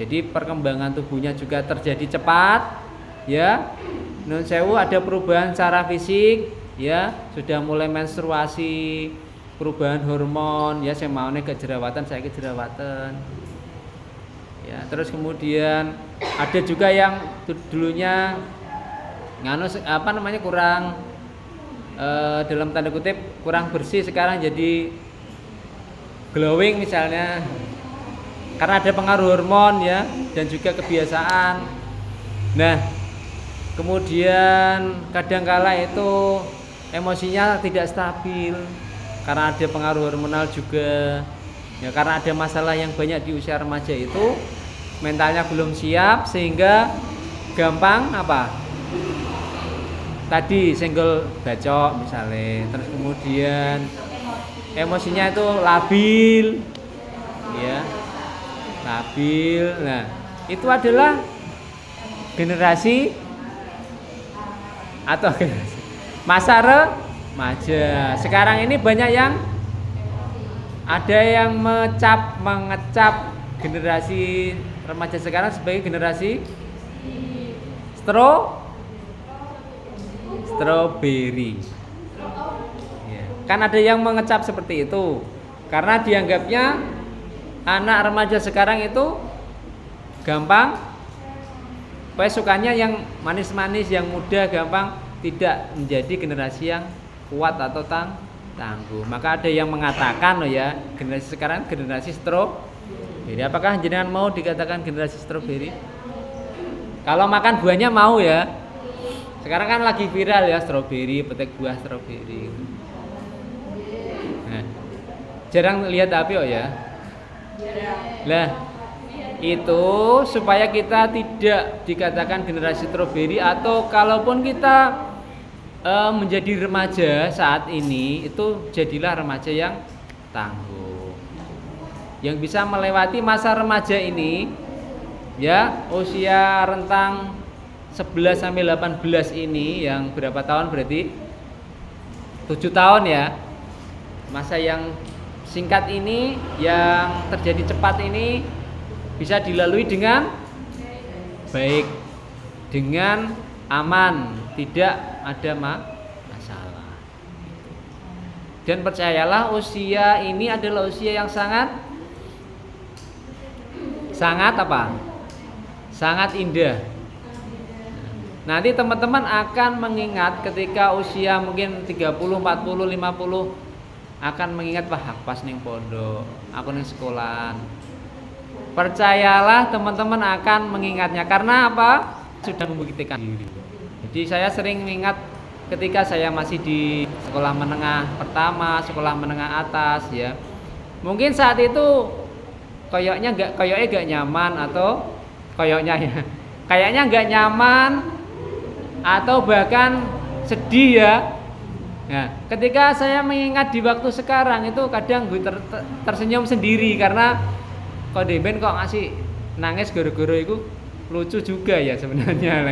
Jadi perkembangan tubuhnya juga terjadi cepat. Ya, nun sewu ada perubahan secara fisik, ya sudah mulai menstruasi, perubahan hormon, ya saya maunya kejerawatan, saya kejerawatan, ya terus kemudian ada juga yang dulunya kurang dalam tanda kutip kurang bersih, sekarang jadi glowing misalnya, karena ada pengaruh hormon ya dan juga kebiasaan. Nah, kemudian kadangkala itu emosinya tidak stabil karena ada pengaruh hormonal juga. Ya, karena ada masalah yang banyak di usia remaja itu, mentalnya belum siap sehingga gampang apa? Tadi senggol bacok misalnya, terus kemudian emosinya itu labil, ya, labil. Nah, itu adalah generasi atau masa remaja. Sekarang ini banyak yang ada yang mengecap generasi remaja sekarang sebagai generasi strawberry. Ya. Kan ada yang mengecap seperti itu karena dianggapnya anak remaja sekarang itu gampang, sukanya yang manis-manis, yang muda, gampang, tidak menjadi generasi yang kuat atau tangguh. Maka ada yang mengatakan ya, generasi sekarang generasi strawberry. Apakah jenengan mau dikatakan generasi strawberry? Kalau makan buahnya mau ya. Sekarang kan lagi viral ya strawberry, petik buah strawberry. Nah, jarang lihat api ya. Lah, itu supaya kita tidak dikatakan generasi strawberry, atau kalaupun kita menjadi remaja saat ini, itu jadilah remaja yang tangguh, yang bisa melewati masa remaja ini ya, usia rentang 11 sampai 18 ini, yang berapa tahun berarti? 7 tahun ya. Masa yang singkat ini, yang terjadi cepat ini bisa dilalui dengan baik, dengan aman, tidak ada masalah. Dan percayalah, usia ini adalah usia yang sangat apa? Sangat indah. Nanti teman-teman akan mengingat ketika usia mungkin 30, 40, 50, akan mengingat, wah aku pas ning pondok, aku ning sekolahan. Percayalah teman-teman akan mengingatnya. Karena apa? Sudah membuktikan diri. Jadi saya sering mengingat ketika saya masih di sekolah menengah pertama, sekolah menengah atas ya. Mungkin saat itu kayaknya gak nyaman, atau kayaknya nggak nyaman, atau bahkan sedih ya. Nah, ketika saya mengingat di waktu sekarang itu kadang gue tersenyum sendiri, karena kok Deben kok ngasih nangis gara-gara itu lucu juga ya sebenarnya.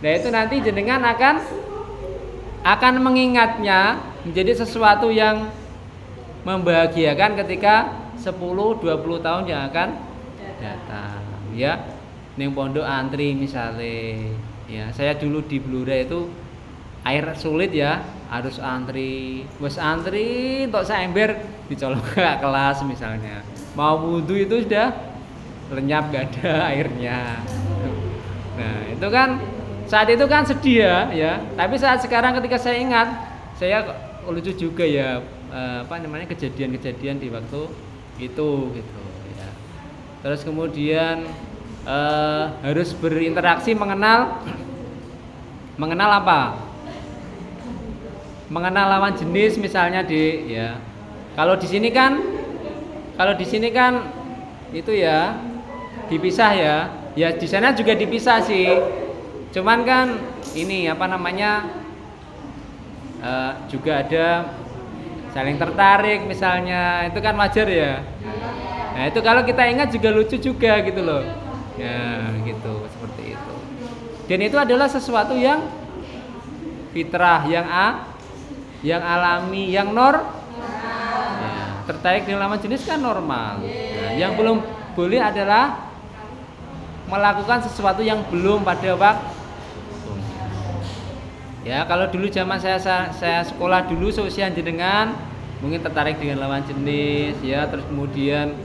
Nah itu nanti jenengan akan mengingatnya menjadi sesuatu yang membahagiakan ketika 10-20 tahun yang akan datang ya. Ning pondok antri misalnya ya, saya dulu di Blora itu air sulit ya, harus antri, wes antri untuk seember dicolok ke kelas misalnya. Mau wudhu itu sudah lenyap, gak ada airnya. Nah itu kan saat itu kan sedih ya. Tapi saat sekarang ketika saya ingat, saya lucu juga ya, kejadian-kejadian di waktu itu gitu ya. Terus kemudian harus berinteraksi, mengenal apa? Mengenal lawan jenis misalnya ya. Kalau di sini kan itu ya dipisah ya. Ya di sana juga dipisah sih. Cuman kan ini juga ada saling tertarik misalnya, itu kan wajar ya. Nah itu kalau kita ingat juga lucu juga gitu loh. Ya gitu, seperti itu. Dan itu adalah sesuatu yang fitrah, yang alami, yang ya, tertarik dengan lawan jenis kan normal. Nah, yang belum boleh adalah melakukan sesuatu yang belum pada waktunya. Ya kalau dulu zaman saya sekolah dulu seusia jenengan, mungkin tertarik dengan lawan jenis ya, terus kemudian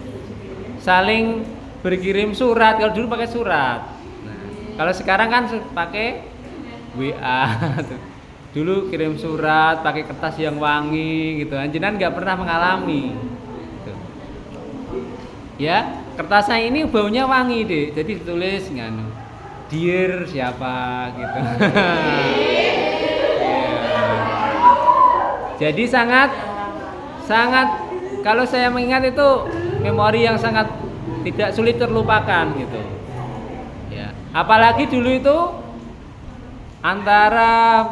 saling berkirim surat. Kalau dulu pakai surat. Nah, kalau sekarang kan pakai WA. Dulu kirim surat pakai kertas yang wangi gitu. Jenengan nggak pernah mengalami. Gitu. Ya, kertasnya ini baunya wangi deh, jadi ditulis nganu, dear siapa gitu. Jadi sangat kalau saya mengingat itu memori yang sangat tidak sulit terlupakan gitu. Ya, apalagi dulu itu antara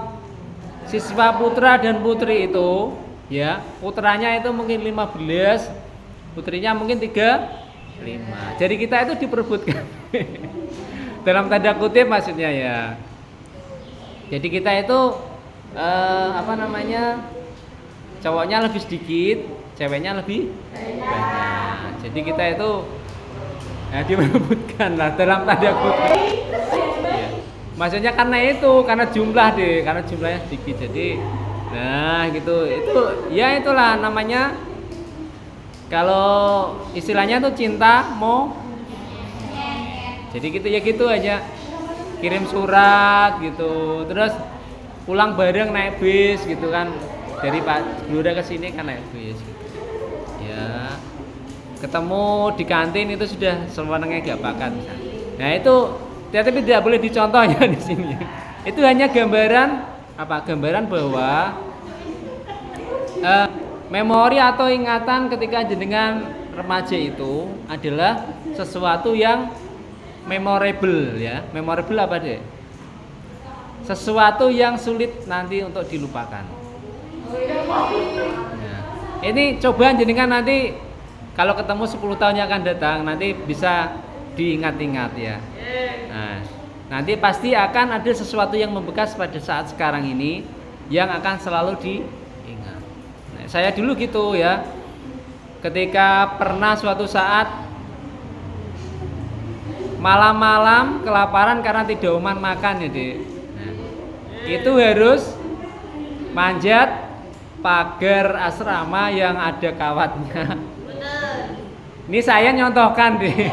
siswa putra dan putri itu, ya, putranya itu mungkin 15, putrinya mungkin 5. Jadi kita itu diperebutkan. Dalam tanda kutip maksudnya ya. Jadi kita itu cowoknya lebih sedikit, ceweknya lebih banyak. Jadi kita itu diperebutkan lah dalam tanda kutip. Ya. Maksudnya karena jumlah deh, karena jumlahnya sedikit. Jadi gitu. Itu itulah namanya, kalau istilahnya tuh cinta mau. Jadi gitu aja. Kirim surat gitu. Terus pulang bareng naik bis gitu kan. Dari Pak Blora ke sini kan naik bis gitu. Ya. Ketemu di kantin itu sudah semuanya gak bakat. Nah, itu tapi tidak boleh dicontohnya di sini. Itu hanya gambaran bahwa memori atau ingatan ketika jenengan remaja itu adalah sesuatu yang memorable ya. Memorable apa deh? Sesuatu yang sulit nanti untuk dilupakan. Nah, ini coba jenengan nanti kalau ketemu 10 tahun yang akan datang nanti bisa diingat-ingat ya. Nah, nanti pasti akan ada sesuatu yang membekas pada saat sekarang ini yang akan selalu diingat. Nah, saya dulu gitu ya. Ketika pernah suatu saat malam-malam kelaparan karena tidak makan ya, Dek. Nah, itu harus manjat pagar asrama yang ada kawatnya. Ini saya nyontohkan deh.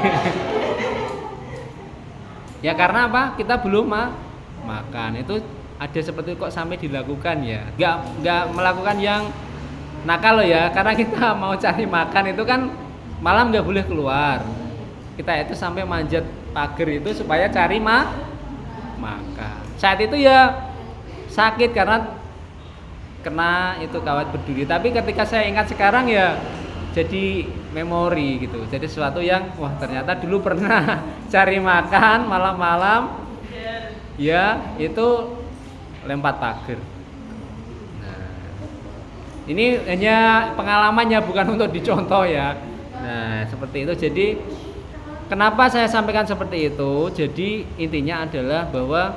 Ya karena apa? Kita belum makan. Itu ada seperti kok sampai dilakukan ya. Enggak melakukan yang nakal loh ya. Karena kita mau cari makan itu kan malam enggak boleh keluar. Kita itu sampai manjat pagar itu supaya cari makan. Saat itu ya sakit karena kena itu kawat berduri. Tapi ketika saya ingat sekarang ya jadi memori gitu. Jadi sesuatu yang wah ternyata dulu pernah cari makan malam-malam. Ya, itu lempar pagar. Nah, ini hanya pengalamannya bukan untuk dicontoh ya. Nah, seperti itu. Jadi kenapa saya sampaikan seperti itu? Jadi intinya adalah bahwa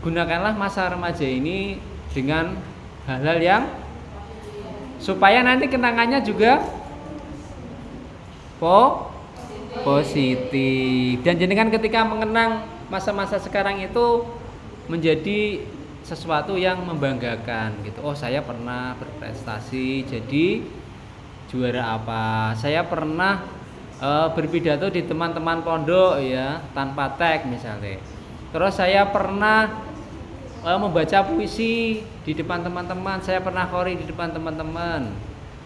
gunakanlah masa remaja ini dengan hal-hal yang supaya nanti kenangannya juga positif. Dan jenengan ketika mengenang masa-masa sekarang itu menjadi sesuatu yang membanggakan gitu. Oh, saya pernah berprestasi jadi juara apa. Saya pernah berpidato di teman-teman pondok ya, tanpa tag misalnya. Terus saya pernah membaca puisi di depan teman-teman. Saya pernah khori di depan teman-teman.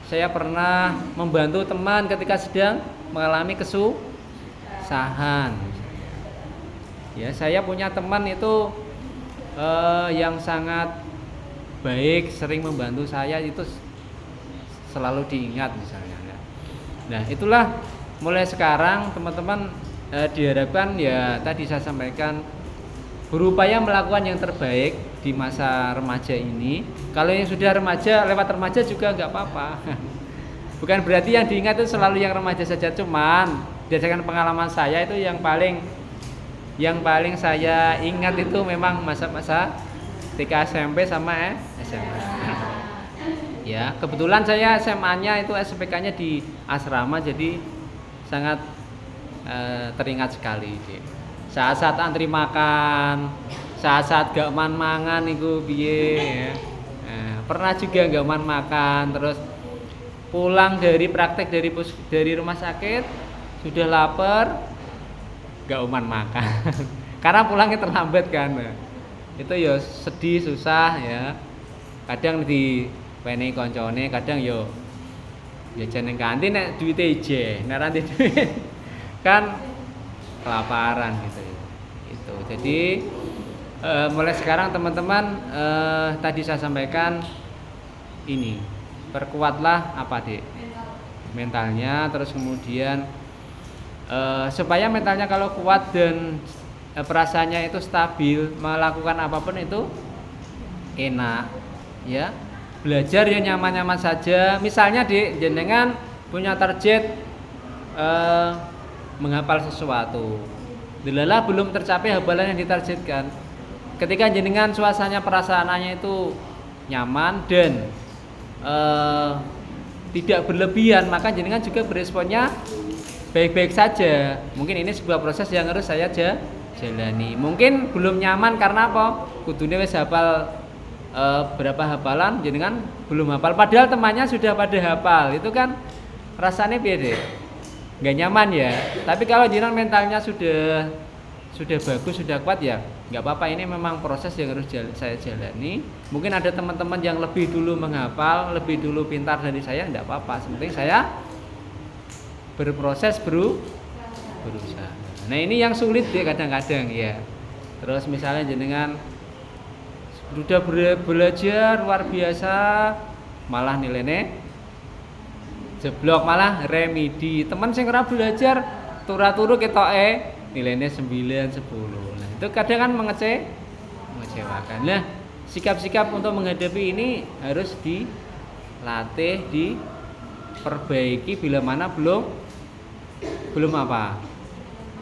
Saya pernah membantu teman ketika sedang mengalami kesusahan. Ya, saya punya teman itu yang sangat baik, sering membantu saya, itu selalu diingat misalnya. Nah, itulah mulai sekarang teman-teman diharapkan ya tadi saya sampaikan berupaya melakukan yang terbaik di masa remaja ini. Kalau yang sudah remaja, lewat remaja juga nggak apa-apa. Bukan berarti yang diingat itu selalu yang remaja saja, cuman berdasarkan pengalaman saya itu yang paling saya ingat itu memang masa-masa TK SMP sama SMA. Ya, kebetulan saya SMA-nya itu SPK-nya di asrama, jadi sangat teringat sekali. Saat-saat antri makan, saat-saat gak mangan itu piye ya. Pernah juga gak makan, terus pulang dari praktek dari rumah sakit sudah lapar gak makan. Karena pulangnya terlambat kan. Itu ya sedih, susah ya. Kadang di pene koncone, kadang yo jajan ning kantin nek duwite ije, nek ra duit kan kelaparan gitu. Itu. Jadi mulai sekarang teman-teman tadi saya sampaikan ini, perkuatlah apa Dek? Mentalnya, terus kemudian supaya mentalnya kalau kuat dan perasaannya itu stabil, melakukan apapun itu enak ya. Belajar ya nyaman-nyaman saja. Misalnya di jenengan punya target menghafal sesuatu, delala belum tercapai hafalan yang ditargetkan. Ketika jenengan suasananya perasaannya itu nyaman dan tidak berlebihan, maka jenengan juga beresponnya baik-baik saja. Mungkin ini sebuah proses yang harus saya jalani. Mungkin belum nyaman karena apa? Kudune wis hafal berapa hafalan, jenengan belum hafal padahal temannya sudah pada hafal. Itu kan rasanya beda, nggak nyaman ya. Tapi kalau jenengan mentalnya sudah bagus, sudah kuat ya nggak apa-apa. Ini memang proses yang harus saya jalani. Mungkin ada teman-teman yang lebih dulu menghafal, lebih dulu pintar dari saya, nggak apa-apa. Sepenting saya berproses berusaha. Nah ini yang sulit ya kadang-kadang ya. Terus misalnya jenengan sudah belajar luar biasa, malah nilainya jeblok, malah remedi. Teman sing ora belajar turu-turu ketoke nilainya 9, 10. Nah, itu kadang kan mengecewakan. Nah, sikap-sikap untuk menghadapi ini harus dilatih, diperbaiki bila mana belum apa?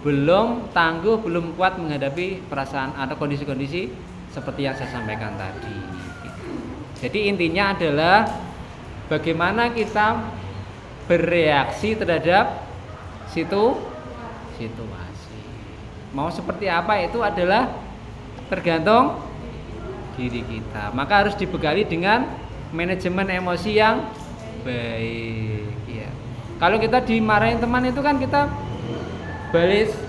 Belum tangguh, belum kuat menghadapi perasaan atau kondisi-kondisi seperti yang saya sampaikan tadi. Jadi intinya adalah bagaimana kita bereaksi terhadap situasi. Mau seperti apa itu adalah tergantung diri kita. Maka harus dibekali dengan manajemen emosi yang baik. Ya. Kalau kita dimarahin teman itu kan kita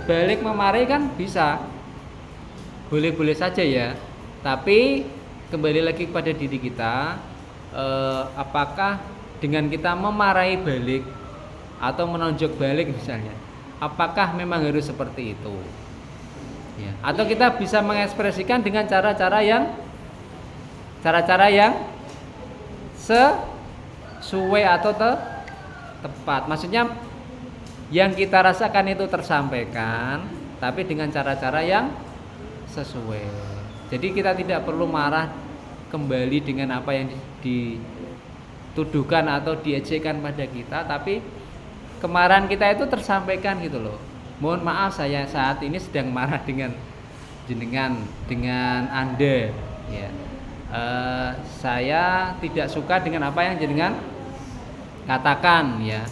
balik memarahi kan bisa, boleh-boleh saja ya. Tapi kembali lagi kepada diri kita, apakah dengan kita memarahi balik atau menonjok balik misalnya, apakah memang harus seperti itu ya? Atau kita bisa mengekspresikan dengan cara-cara yang sesuai atau tepat. Maksudnya yang kita rasakan itu tersampaikan, tapi dengan cara-cara yang sesuai. Jadi kita tidak perlu marah kembali dengan apa yang dituduhkan atau diejekkan pada kita, tapi kemarahan kita itu tersampaikan gitu loh. Mohon maaf saya saat ini sedang marah dengan jenengan, dengan Anda ya. Saya tidak suka dengan apa yang jenengan katakan ya.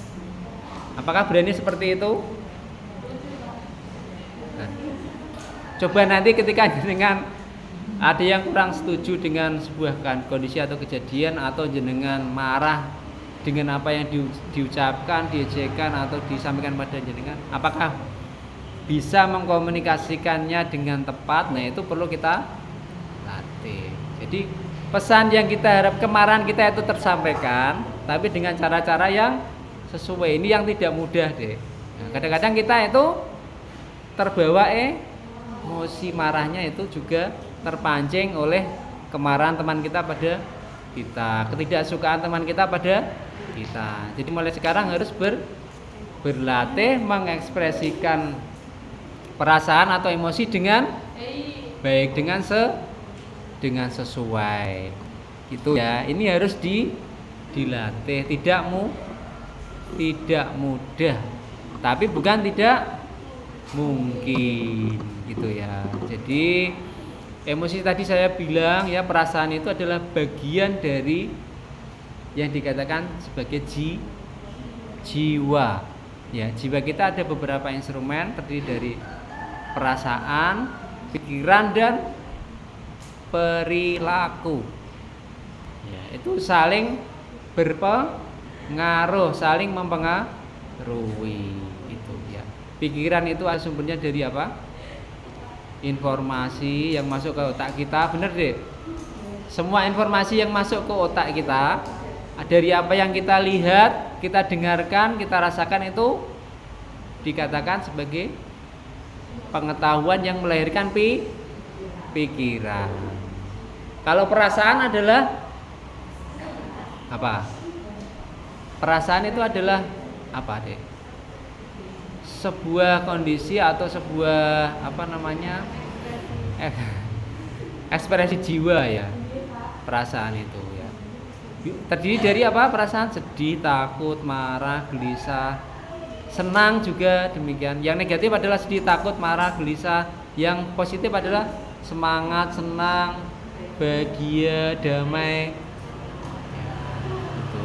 Apakah berani seperti itu? Nah, coba nanti ketika jenengan ada yang kurang setuju dengan sebuah kondisi atau kejadian, atau jenengan marah dengan apa yang diucapkan, diejekkan atau disampaikan pada jenengan, apakah bisa mengkomunikasikannya dengan tepat? Nah itu perlu kita latih. Jadi pesan yang kita harap, kemarahan kita itu tersampaikan, tapi dengan cara-cara yang sesuai. Ini yang tidak mudah deh. Nah, kadang-kadang kita itu terbawa emosi marahnya itu juga terpancing oleh kemarahan teman kita pada kita, ketidaksukaan teman kita pada kita. Jadi mulai sekarang harus berlatih mengekspresikan perasaan atau emosi dengan baik, dengan sesuai. Itu ya. Ini harus dilatih. Tidak mudah, tapi bukan tidak mungkin gitu ya. Jadi emosi tadi saya bilang ya, perasaan itu adalah bagian dari yang dikatakan sebagai jiwa. Ya, jiwa kita ada beberapa instrumen terdiri dari perasaan, pikiran dan perilaku. Ya, itu saling berpengaruh, saling mempengaruhi itu ya. Pikiran itu sumbernya dari apa? Informasi yang masuk ke otak kita, bener deh. Semua informasi yang masuk ke otak kita dari apa yang kita lihat, kita dengarkan, kita rasakan itu dikatakan sebagai pengetahuan yang melahirkan pikiran. Kalau perasaan adalah apa? Perasaan itu adalah apa, Dek? Sebuah kondisi atau sebuah ekspresi jiwa ya. Perasaan itu ya. Terdiri dari apa? Perasaan sedih, takut, marah, gelisah, senang juga demikian. Yang negatif adalah sedih, takut, marah, gelisah. Yang positif adalah semangat, senang, bahagia, damai.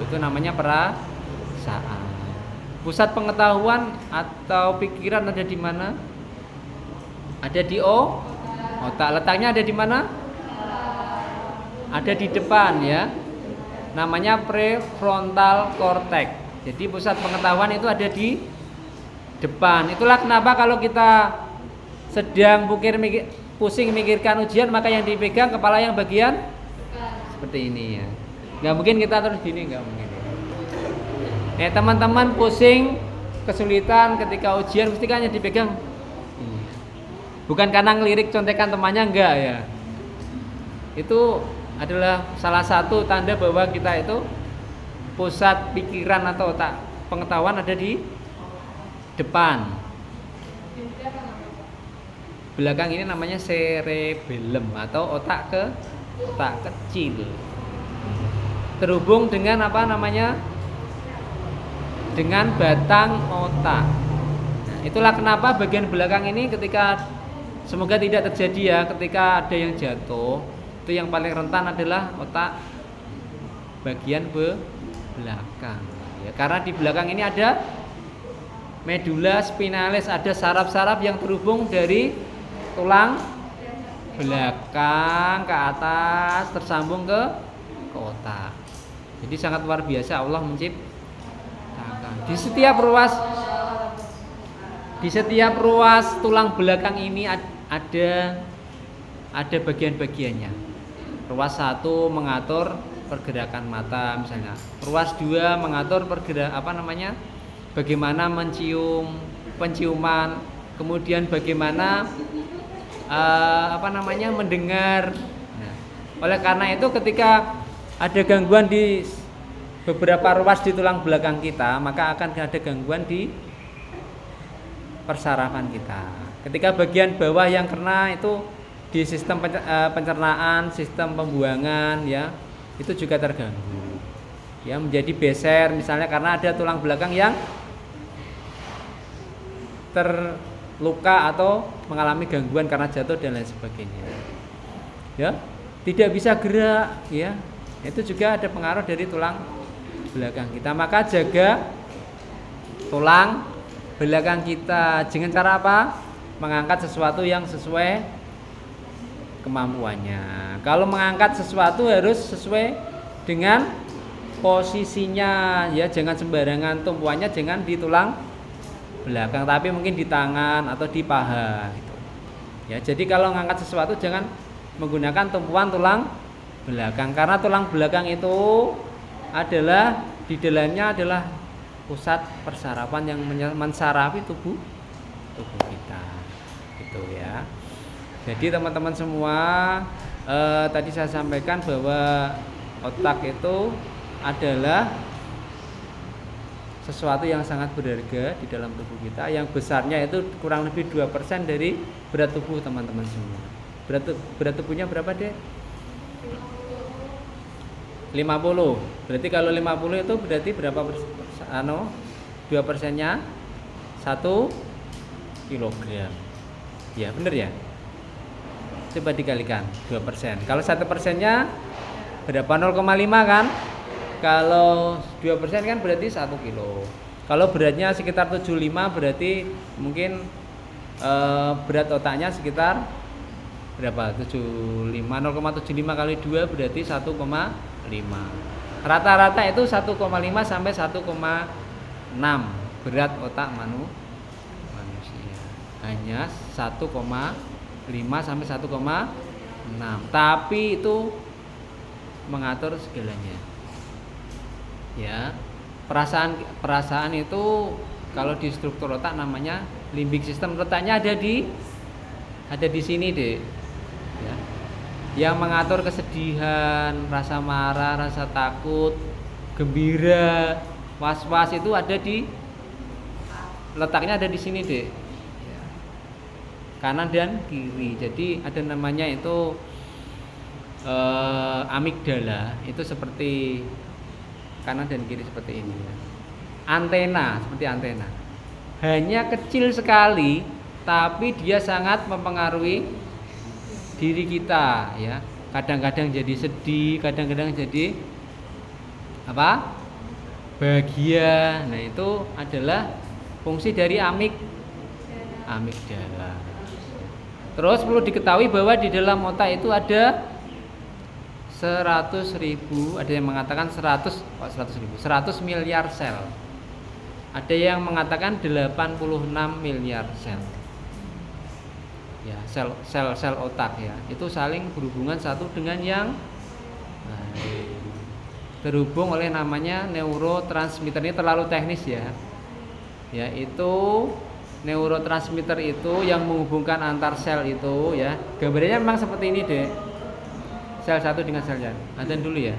Itu namanya perasaan. Pusat pengetahuan atau pikiran ada di mana? Ada di otak. Letaknya ada di mana? Ada di depan ya. Namanya prefrontal cortex. Jadi pusat pengetahuan itu ada di depan. Itulah kenapa kalau kita sedang pusing mikirkan ujian, maka yang dipegang kepala yang bagian seperti ini ya. Gak mungkin kita terus gini, gak mungkin. Teman-teman pusing, kesulitan ketika ujian mesti kan yang dipegang. Bukan karena ngelirik contekan temannya, enggak ya. Itu adalah salah satu tanda bahwa kita itu pusat pikiran atau otak pengetahuan ada di depan. Belakang ini namanya cerebellum atau otak kecil. Terhubung dengan dengan batang otak. Nah, itulah kenapa bagian belakang ini ketika semoga tidak terjadi ya, ketika ada yang jatuh, itu yang paling rentan adalah otak bagian belakang. Ya, karena di belakang ini ada medula spinalis, ada saraf-saraf yang terhubung dari tulang belakang ke atas tersambung ke otak. Jadi sangat luar biasa Allah menciptakan. Di setiap ruas tulang belakang ini ada bagian-bagiannya. Ruas 1 mengatur pergerakan mata misalnya. Ruas 2 mengatur bagaimana penciuman, kemudian bagaimana mendengar. Nah, oleh karena itu ketika ada gangguan di beberapa ruas di tulang belakang kita, maka akan ada gangguan di persarafan kita. Ketika bagian bawah yang kena itu di sistem pencernaan, sistem pembuangan ya, itu juga terganggu. Ya, menjadi beser misalnya karena ada tulang belakang yang terluka atau mengalami gangguan karena jatuh dan lain sebagainya. Ya, tidak bisa gerak ya. Itu juga ada pengaruh dari tulang belakang kita. Maka jaga tulang belakang kita. Dengan cara apa? Mengangkat sesuatu yang sesuai kemampuannya. Kalau mengangkat sesuatu harus sesuai dengan posisinya ya, jangan sembarangan. Tumpuannya jangan di tulang belakang, tapi mungkin di tangan atau di paha gitu. Ya, jadi kalau mengangkat sesuatu jangan menggunakan tumpuan tulang belakang, karena tulang belakang itu adalah di dalamnya adalah pusat persarafan yang mensarafi tubuh kita gitu ya. Jadi teman-teman semua, tadi saya sampaikan bahwa otak itu adalah sesuatu yang sangat berharga di dalam tubuh kita, yang besarnya itu kurang lebih 2% dari berat tubuh teman-teman semua. Berat tubuhnya berapa deh? 50. Berarti kalau 50 itu berarti berapa 2%-nya 1 kilogram. Ya, benar ya? Coba dikalikan 2%. Kalau 1%-nya berapa? 0,5 kan? Kalau 2% kan berarti 1 kilo. Kalau beratnya sekitar 75 berarti mungkin berat otaknya sekitar berapa? 0,75 kali 2 berarti 1,5. Rata-rata itu 1,5 sampai 1,6 berat otak manusia. Hanya 1,5 sampai 1,6. Tapi itu mengatur segalanya. Ya, perasaan itu Kalau di struktur otak namanya limbik system. Letaknya ada di sini, Dek. Ya. Yang mengatur kesedihan, rasa marah, rasa takut, gembira, was-was itu ada letaknya ada di sini, Dek. Ya. Kanan dan kiri. Jadi ada namanya itu amigdala. Itu seperti kanan dan kiri seperti ini ya. Antena, seperti antena. Hanya kecil sekali, tapi dia sangat mempengaruhi diri kita ya. Kadang-kadang jadi sedih, kadang-kadang jadi apa? Bahagia. Nah, itu adalah fungsi dari amigdala. Terus perlu diketahui bahwa di dalam otak itu ada 100.000, ada yang mengatakan 100 miliar sel. Ada yang mengatakan 86 miliar sel. Ya, sel otak ya. Itu saling berhubungan satu dengan yang lain. Terhubung oleh namanya neurotransmitter. Ini terlalu teknis ya. Yaitu neurotransmitter itu yang menghubungkan antar sel itu ya. Gambarnya memang seperti ini, Dek. Sel satu dengan sel lain. Azan dulu ya.